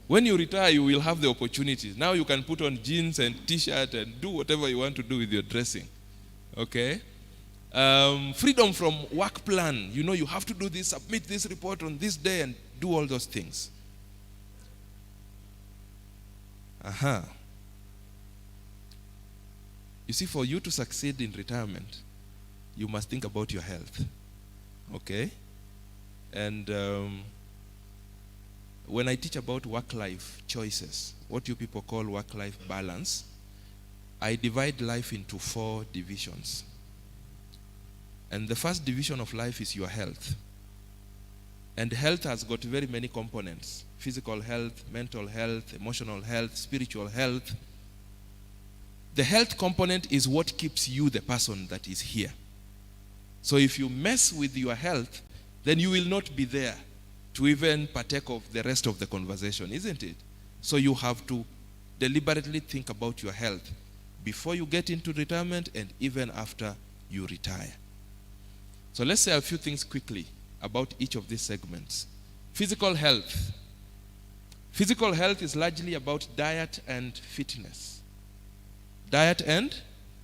When you retire, you will have the opportunities. Now you can put on jeans and t-shirt and do whatever you want to do with your dressing. Okay? Freedom from work plan. You know, you have to do this, submit this report on this day and do all those things. You see, for you to succeed in retirement, you must think about your health. Okay? And when I teach about work-life choices, what you people call work-life balance, I divide life into 4 divisions. And the first division of life is your health. And health has got very many components. Physical health, mental health, emotional health, spiritual health. The health component is what keeps you the person that is here. So if you mess with your health, then you will not be there to even partake of the rest of the conversation, isn't it? So you have to deliberately think about your health before you get into retirement and even after you retire. So let's say a few things quickly about each of these segments. Physical health. Physical health is largely about diet and fitness. Diet and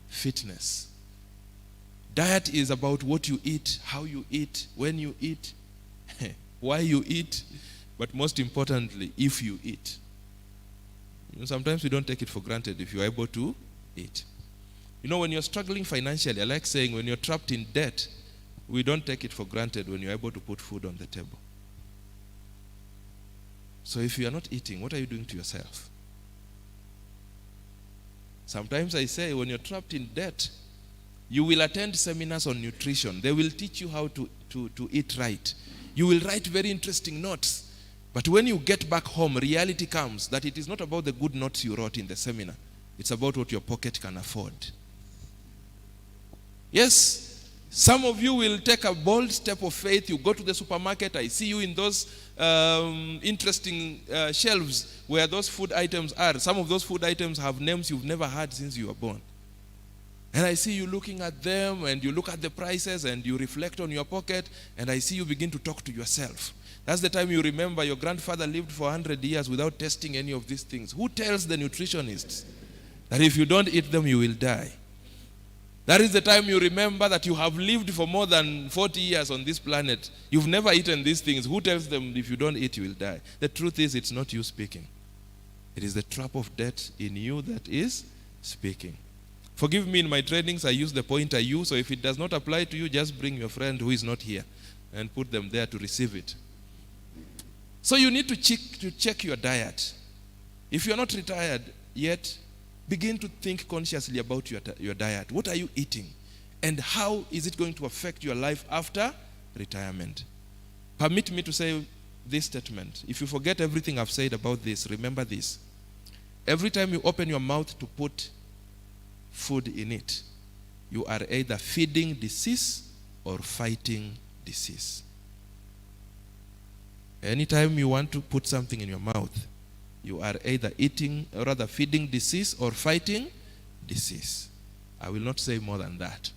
fitness. Diet is about what you eat, how you eat, when you eat, why you eat, but most importantly, if you eat. Sometimes we don't take it for granted if you're able to eat. When you're struggling financially, I like saying when you're trapped in debt, we don't take it for granted when you're able to put food on the table. So if you are not eating, what are you doing to yourself? Sometimes I say when you're trapped in debt, you will attend seminars on nutrition. They will teach you how to eat right. You will write very interesting notes. But when you get back home, reality comes that it is not about the good notes you wrote in the seminar. It's about what your pocket can afford. Yes, some of you will take a bold step of faith. You go to the supermarket. I see you in those interesting shelves where those food items are. Some of those food items have names you've never heard since you were born. And I see you looking at them, and you look at the prices, and you reflect on your pocket, and I see you begin to talk to yourself. That's the time you remember your grandfather lived for 100 years without testing any of these things. Who tells the nutritionists that if you don't eat them, you will die? That is the time you remember that you have lived for more than 40 years on this planet. You've never eaten these things. Who tells them if you don't eat, you will die? The truth is, it's not you speaking. It is the trap of debt in you that is speaking. Forgive me, in my trainings, I use the pointer U, so if it does not apply to you, just bring your friend who is not here and put them there to receive it. So you need to check your diet. If you're not retired yet, begin to think consciously about your diet. What are you eating? And how is it going to affect your life after retirement? Permit me to say this statement. If you forget everything I've said about this, remember this. Every time you open your mouth to put food in it, you are either feeding disease or fighting disease. Anytime you want to put something in your mouth, you are either feeding disease or fighting disease. I will not say more than that.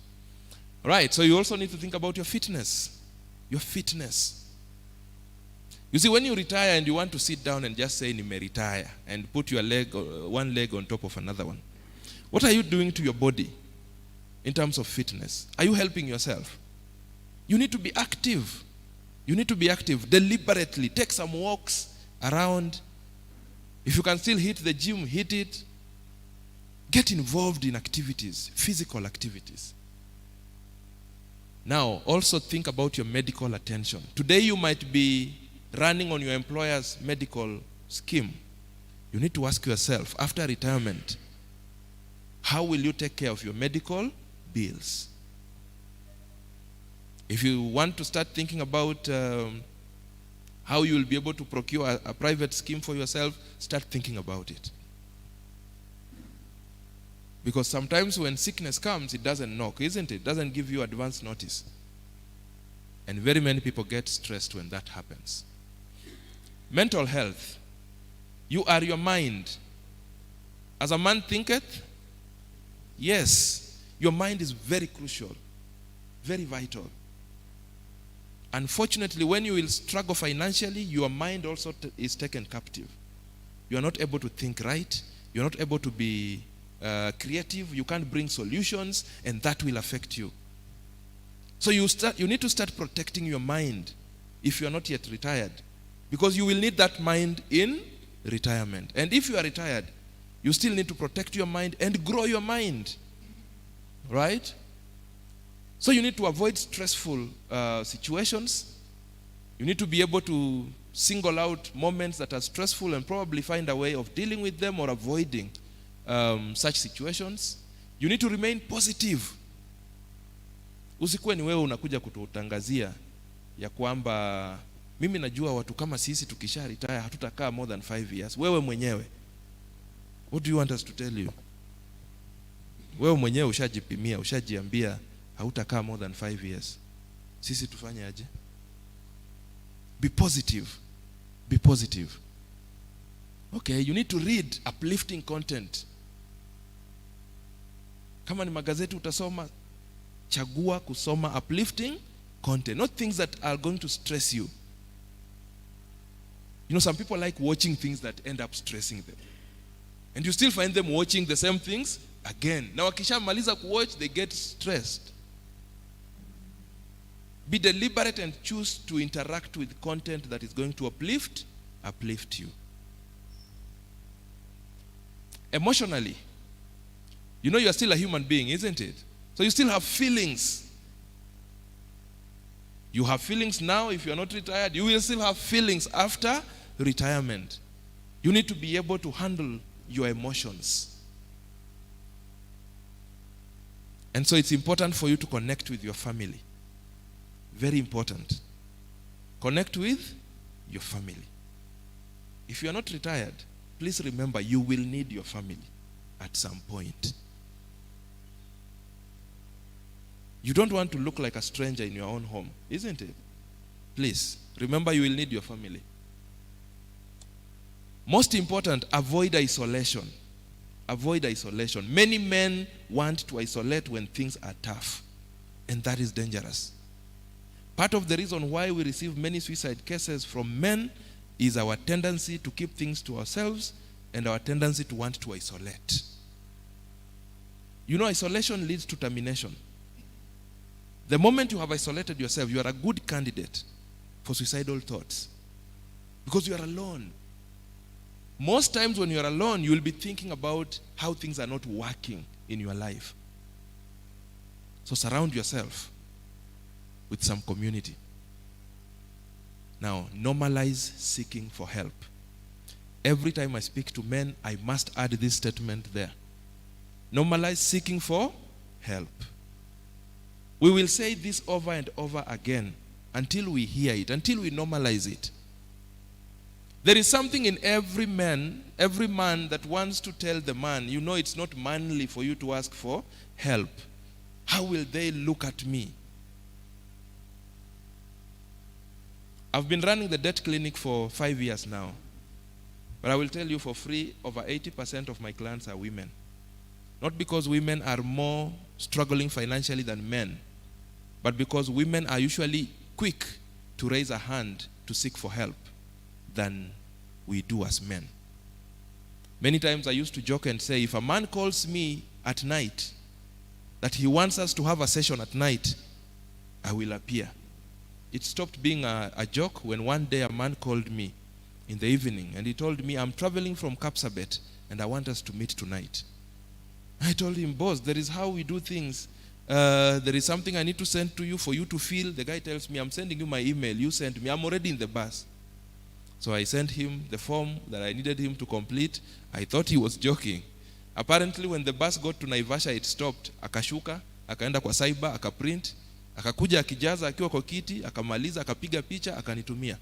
Right, so you also need to think about your fitness. Your fitness. You see, when you retire and you want to sit down and just say, "You may retire," and put your one leg on top of another one, what are you doing to your body in terms of fitness? Are you helping yourself? You need to be active. You need to be active deliberately. Take some walks around. If you can still hit the gym, hit it. Get involved in activities, physical activities. Now, also think about your medical attention. Today you might be running on your employer's medical scheme. You need to ask yourself, after retirement, how will you take care of your medical bills? If you want to start thinking about how you will be able to procure a private scheme for yourself, start thinking about it. Because sometimes when sickness comes, it doesn't knock, isn't it? It doesn't give you advance notice. And very many people get stressed when that happens. Mental health. You are your mind. As a man thinketh, yes, your mind is very crucial, very vital. Unfortunately, when you will struggle financially, your mind also is taken captive. You are not able to think right. You are not able to be creative. You can't bring solutions, and that will affect you. So you need to start protecting your mind if you are not yet retired, because you will need that mind in retirement. And if you are retired, you still need to protect your mind and grow your mind. Right? So you need to avoid stressful situations. You need to be able to single out moments that are stressful and probably find a way of dealing with them or avoiding such situations. You need to remain positive. Usikuwe ni wewe unakuja kututangazia ya kwamba mimi najua watu kama sisi tukisha retire hatutakaa more than 5 years. Wewe mwenyewe. What do you want us to tell you? Wewe mwenyewe ushajipimia, ushajiambia hautakaa more than 5 years. Sisi tufanye aje? Be positive. Be positive. Okay, you need to read uplifting content. Kama ni magazeti utasoma, chagua kusoma uplifting content, not things that are going to stress you. You know, some people like watching things that end up stressing them. And you still find them watching the same things again. Na wakishamaliza kuwatch, they get stressed. Be deliberate and choose to interact with content that is going to uplift you. Emotionally, you know you are still a human being, isn't it? So you still have feelings. You have feelings now. If you are not retired, you will still have feelings after retirement. You need to be able to handle your emotions. And so it's important for you to connect with your family. Very important. Connect with your family. If you are not retired, please remember you will need your family at some point. You don't want to look like a stranger in your own home, isn't it? Please, remember you will need your family. Most important, avoid isolation. Avoid isolation. Many men want to isolate when things are tough, and that is dangerous. Part of the reason why we receive many suicide cases from men is our tendency to keep things to ourselves and our tendency to want to isolate. You know, isolation leads to termination. The moment you have isolated yourself, you are a good candidate for suicidal thoughts because you are alone. Most times when you are alone, you will be thinking about how things are not working in your life. So surround yourself with some community. Now, normalize seeking for help. Every time I speak to men, I must add this statement there. Normalize seeking for help. We will say this over and over again until we hear it, until we normalize it. There is something in every man that wants to tell the man, you know, it's not manly for you to ask for help. How will they look at me? I've been running the debt clinic for 5 years now. But I will tell you for free, over 80% of my clients are women. Not because women are more struggling financially than men, but because women are usually quick to raise a hand to seek for help than we do as men. Many times I used to joke and say, if a man calls me at night, that he wants us to have a session at night, I will appear. It stopped being a joke when one day a man called me in the evening and he told me, I'm traveling from Kapsabet and I want us to meet tonight. I told him, boss, there is how we do things. There is something I need to send to you for you to fill. The guy tells me, I'm sending you my email. You send me. I'm already in the bus. So I sent him the form that I needed him to complete. I thought he was joking. Apparently, when the bus got to Naivasha, it stopped. Akashuka, akaenda kwa cyber, akaprint, akakuja akijaza akiwa kwa kiti, akamaliza, akapiga picha, akanitumia.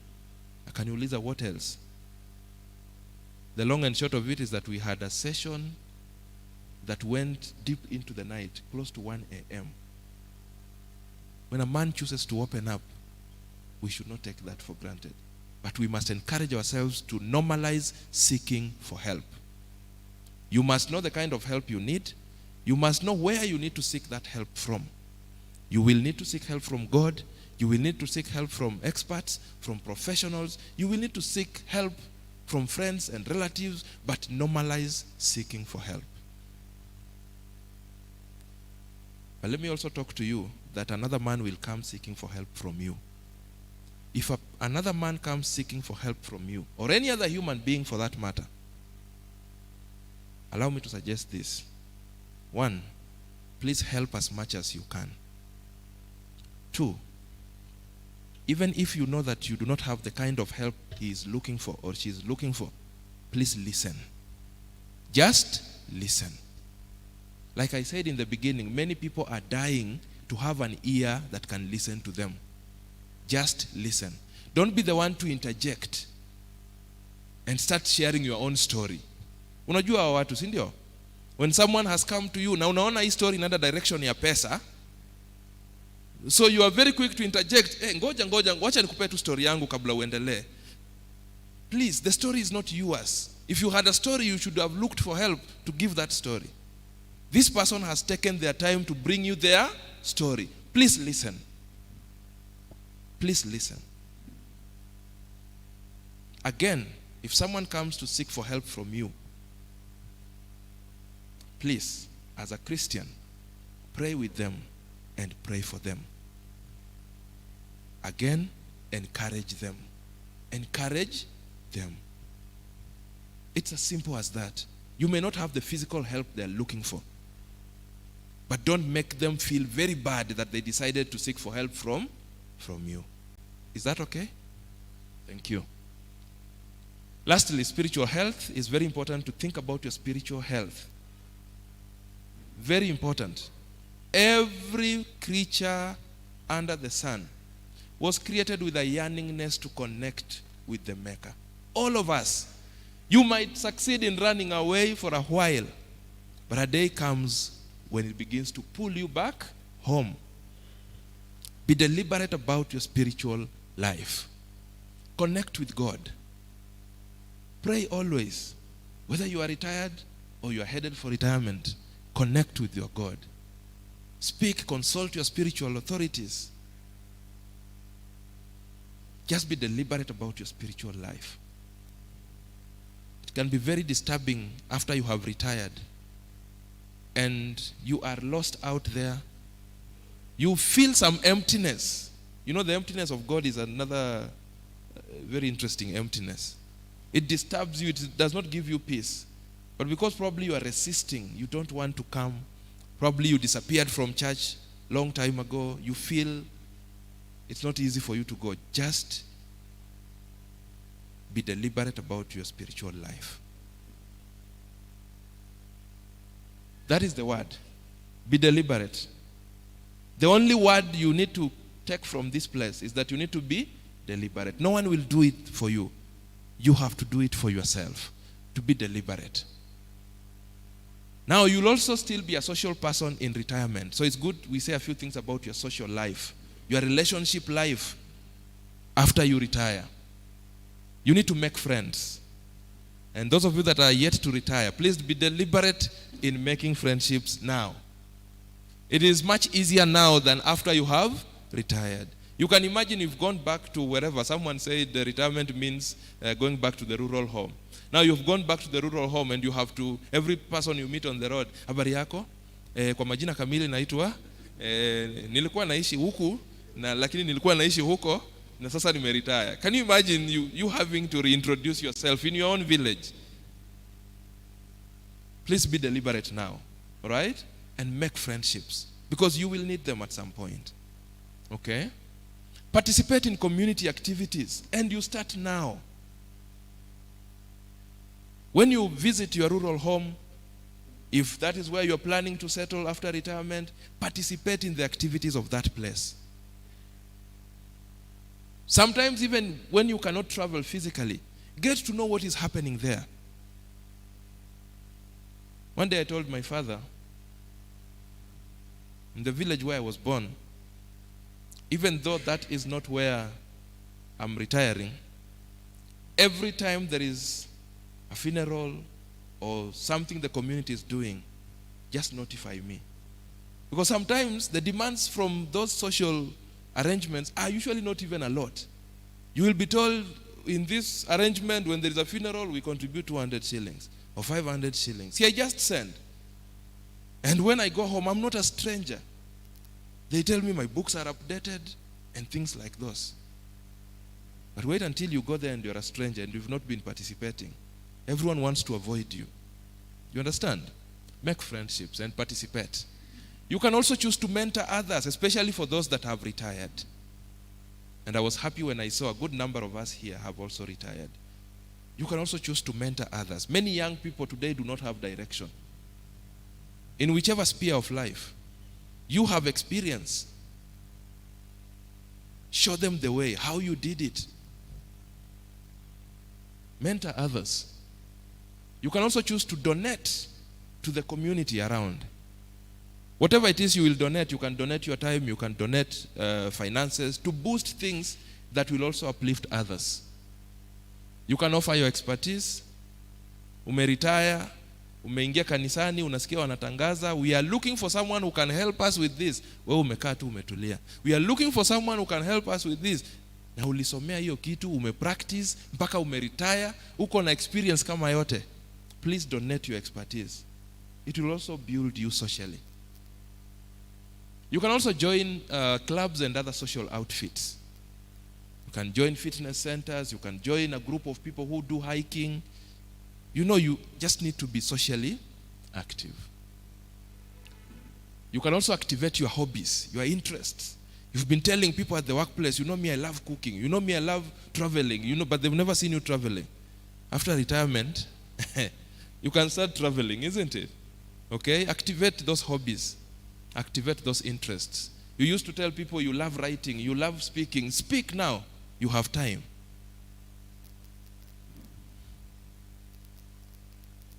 Akaniuliza, what else? The long and short of it is that we had a session that went deep into the night, close to 1 a.m. When a man chooses to open up, we should not take that for granted. But we must encourage ourselves to normalize seeking for help. You must know the kind of help you need. You must know where you need to seek that help from. You will need to seek help from God. You will need to seek help from experts, from professionals. You will need to seek help from friends and relatives, but normalize seeking for help. But let me also talk to you that another man will come seeking for help from you. If another man comes seeking for help from you, or any other human being for that matter, allow me to suggest this. 1, please help as much as you can. 2, even if you know that you do not have the kind of help he is looking for or she is looking for, please listen. Just listen. Like I said in the beginning, many people are dying to have an ear that can listen to them. Just listen. Don't be the one to interject and start sharing your own story. Unajua watu, si ndio? When someone has come to you, na unaona hii story inaenda direction ya pesa, so you are very quick to interject. Ngoja, wacha nikupe tu story yangu kabla uendelee. Please, the story is not yours. If you had a story, you should have looked for help to give that story. This person has taken their time to bring you their story. Please listen. Please listen. Again, if someone comes to seek for help from you, please, as a Christian, pray with them and pray for them. Again, encourage them. Encourage them. It's as simple as that. You may not have the physical help they're looking for, but don't make them feel very bad that they decided to seek for help from you. Is that okay? Thank you. Lastly, spiritual health. Is very important to think about your spiritual health. Very important. Every creature under the sun was created with a yearningness to connect with the Maker. All of us. You might succeed in running away for a while, but a day comes when it begins to pull you back home. Be deliberate about your spiritual life. Connect with God. Pray always. Whether you are retired or you are headed for retirement, connect with your God. Speak, consult your spiritual authorities. Just be deliberate about your spiritual life. It can be very disturbing after you have retired and you are lost out there. You feel some emptiness. You know, the emptiness of God is another very interesting emptiness. It disturbs you. It does not give you peace. But because probably you are resisting, you don't want to come. Probably you disappeared from church long time ago. You feel it's not easy for you to go. Just be deliberate about your spiritual life. That is the word. Be deliberate. The only word you need to take from this place is that you need to be deliberate. No one will do it for you. You have to do it for yourself. To be deliberate. Now, you'll also still be a social person in retirement. So it's good we say a few things about your social life, your relationship life after you retire. You need to make friends. And those of you that are yet to retire, please be deliberate in making friendships now. It is much easier now than after you have retired. You can imagine you've gone back to wherever. Someone said the retirement means going back to the rural home. Now you've gone back to the rural home and you have to, every person you meet on the road, habari yako, kwa majina kamili naitwa, nilikuwa naishi huku, lakini nilikuwa naishi huko, na sasa nimeretire. Can you imagine you having to reintroduce yourself in your own village? Please be deliberate now, all right? And make friendships, because you will need them at some point. Okay? Participate in community activities, and you start now. When you visit your rural home, if that is where you're planning to settle after retirement, participate in the activities of that place. Sometimes even when you cannot travel physically, get to know what is happening there. One day I told my father, in the village where I was born, even though that is not where I'm retiring, every time there is a funeral or something the community is doing, just notify me. Because sometimes the demands from those social arrangements are usually not even a lot. You will be told, in this arrangement, when there is a funeral, we contribute 200 shillings or 500 shillings. See, I just send. And when I go home, I'm not a stranger. They tell me my books are updated and things like those. But wait until you go there and you're a stranger and you've not been participating. Everyone wants to avoid you. You understand? Make friendships and participate. You can also choose to mentor others, especially for those that have retired. And I was happy when I saw a good number of us here have also retired. You can also choose to mentor others. Many young people today do not have direction. In whichever sphere of life, you have experience. Show them the way, how you did it. Mentor others. You can also choose to donate to the community around. Whatever it is you will donate, you can donate your time, you can donate finances to boost things that will also uplift others. You can offer your expertise. Umeretire, umeingia kanisani, unasikia wanatangaza, we are looking for someone who can help us with this. Wewe umekaa tu umetulia. We are looking for someone who can help us with this. Na ulisomea hiyo kitu, umepractice, mpaka umeretire, uko na experience kama yote. Please donate your expertise. It will also build you socially. You can also join clubs and other social outfits. You can join fitness centers, you can join a group of people who do hiking. You know, you just need to be socially active. You can also activate your hobbies, your interests. You've been telling people at the workplace, you know me, I love cooking. You know me, I love traveling. You know, but they've never seen you traveling. After retirement, you can start traveling, isn't it? Okay? Activate those hobbies. Activate those interests. You used to tell people you love writing, you love speaking. Speak now. You have time.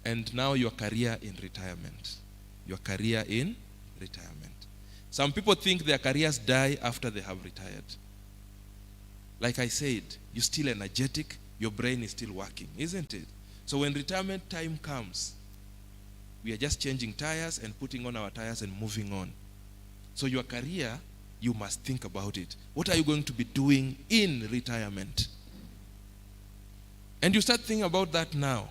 And now your career in retirement. Your career in retirement. Some people think their careers die after they have retired. Like I said, you're still energetic, your brain is still working, isn't it? So when retirement time comes, we are just changing tires and putting on our tires and moving on. So your career, you must think about it. What are you going to be doing in retirement? And you start thinking about that now.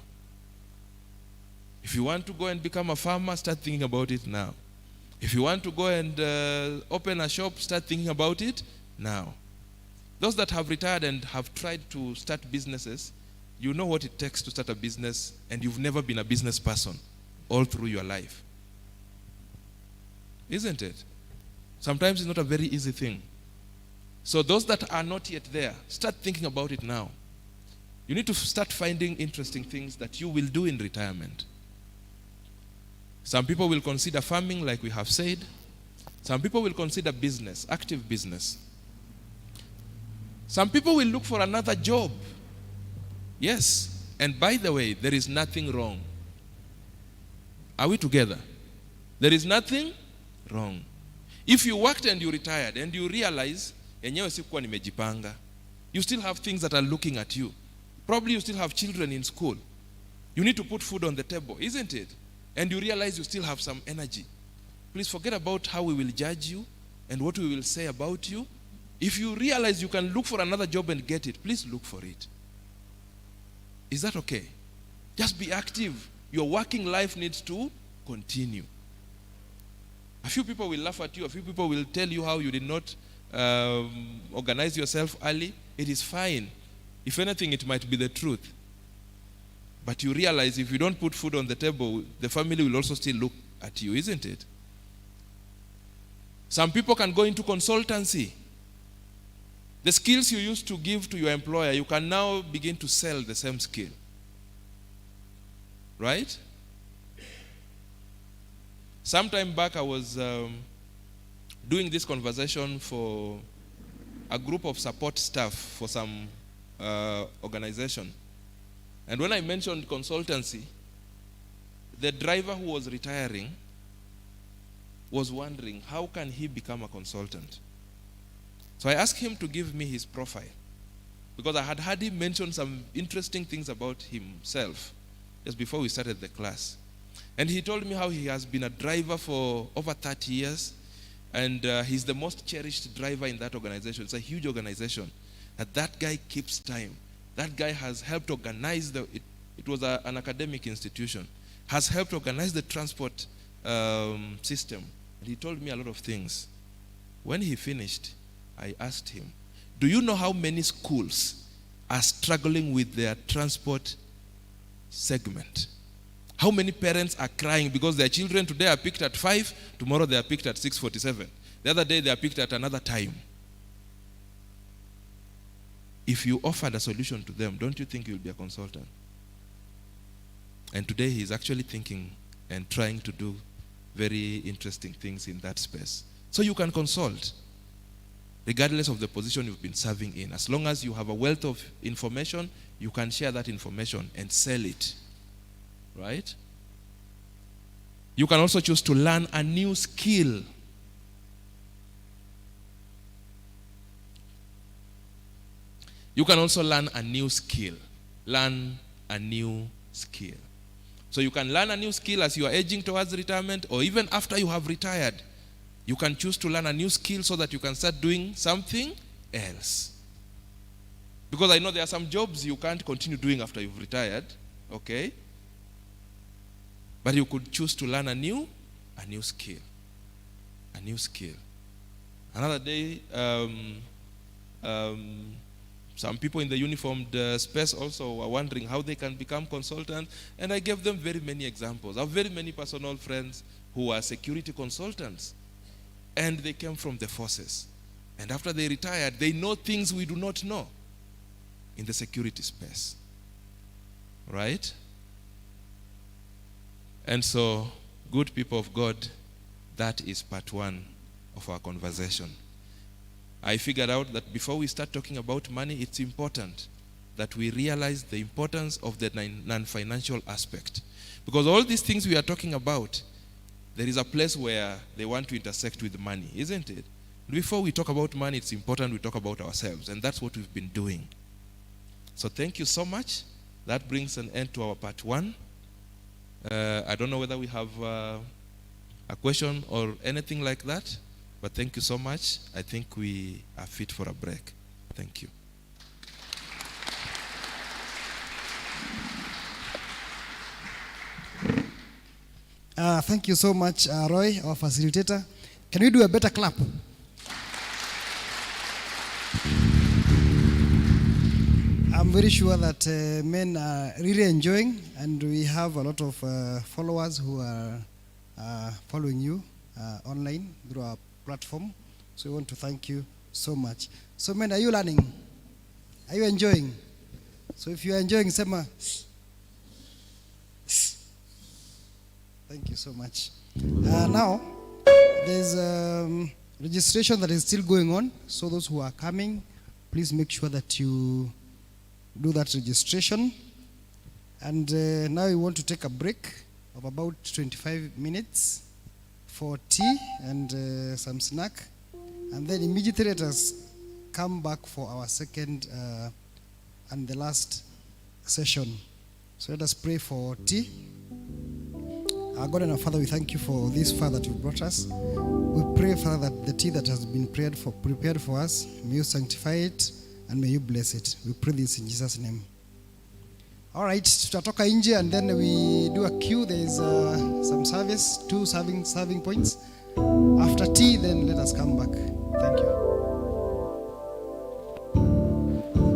If you want to go and become a farmer, start thinking about it now. If you want to go and open a shop, start thinking about it now. Those that have retired and have tried to start businesses, you know what it takes to start a business, and you've never been a business person all through your life. Isn't it? Sometimes it's not a very easy thing. So those that are not yet there, start thinking about it now. You need to start finding interesting things that you will do in retirement. Some people will consider farming, like we have said. Some people will consider business, active business. Some people will look for another job. Yes. And by the way, there is nothing wrong. Are we together? There is nothing wrong. If you worked and you retired and you realize, enyewe sikuwa nimejipanga, you still have things that are looking at you. Probably you still have children in school. You need to put food on the table, isn't it? And you realize you still have some energy. Please forget about how we will judge you and what we will say about you. If you realize you can look for another job and get it, please look for it. Is that okay? Just be active. Your working life needs to continue. A few people will laugh at you. A few people will tell you how you did not organize yourself early. It is fine. If anything, it might be the truth. But you realize if you don't put food on the table, the family will also still look at you, isn't it? Some people can go into consultancy. The skills you used to give to your employer, you can now begin to sell the same skill. Right? Sometime back, I was doing this conversation for a group of support staff for some organization. And when I mentioned consultancy, the driver who was retiring was wondering, how can he become a consultant? So I asked him to give me his profile, because I had heard him mention some interesting things about himself just before we started the class. And he told me how he has been a driver for over 30 years, and he's the most cherished driver in that organization. It's a huge organization. That guy keeps time. That guy has helped organize it was an academic institution, has helped organize the transport system. And he told me a lot of things. When he finished, I asked him, do you know how many schools are struggling with their transport segment? How many parents are crying because their children today are picked at 5, tomorrow they are picked at 6:47. The other day they are picked at another time. If you offered a solution to them, don't you think you'll be a consultant? And today he's actually thinking and trying to do very interesting things in that space. So you can consult, regardless of the position you've been serving in. As long as you have a wealth of information, you can share that information and sell it. Right? You can also choose to learn a new skill. You can also learn a new skill. Learn a new skill. So you can learn a new skill as you are aging towards retirement, or even after you have retired. You can choose to learn a new skill so that you can start doing something else. Because I know there are some jobs you can't continue doing after you've retired, okay? But you could choose to learn a new skill. A new skill. Another day, some people in the uniformed space also were wondering how they can become consultants, and I gave them very many examples. I have very many personal friends who are security consultants, and they came from the forces. And after they retired, they know things we do not know in the security space. Right? And so, good people of God, that is part one of our conversation. I figured out that before we start talking about money, it's important that we realize the importance of the non-financial aspect. Because all these things we are talking about, there is a place where they want to intersect with money, isn't it? Before we talk about money, it's important we talk about ourselves, and that's what we've been doing. So thank you so much. That brings an end to our part one. I don't know whether we have a question or anything like that, but thank you so much. I think we are fit for a break. Thank you. Thank you so much, Roy, our facilitator. Can we do a better clap? I'm very sure that men are really enjoying, and we have a lot of followers who are following you online through our platform. So we want to thank you so much. So men, are you learning? Are you enjoying? So if you are enjoying, Sema. Thank you so much. Now, there's registration that is still going on. So those who are coming, please make sure that you do that registration. And now we want to take a break of about 25 minutes for tea and some snack. And then immediately let us come back for our second and the last session. So let us pray for tea. Our God and our Father, we thank you for this far that you brought us. We pray, Father, that the tea that has been prepared for us, may you sanctify it and may you bless it. We pray this in Jesus' name. All right, tutatoka nje and then we do a queue. There is some service, 2 serving points. After tea, then let us come back. Thank you.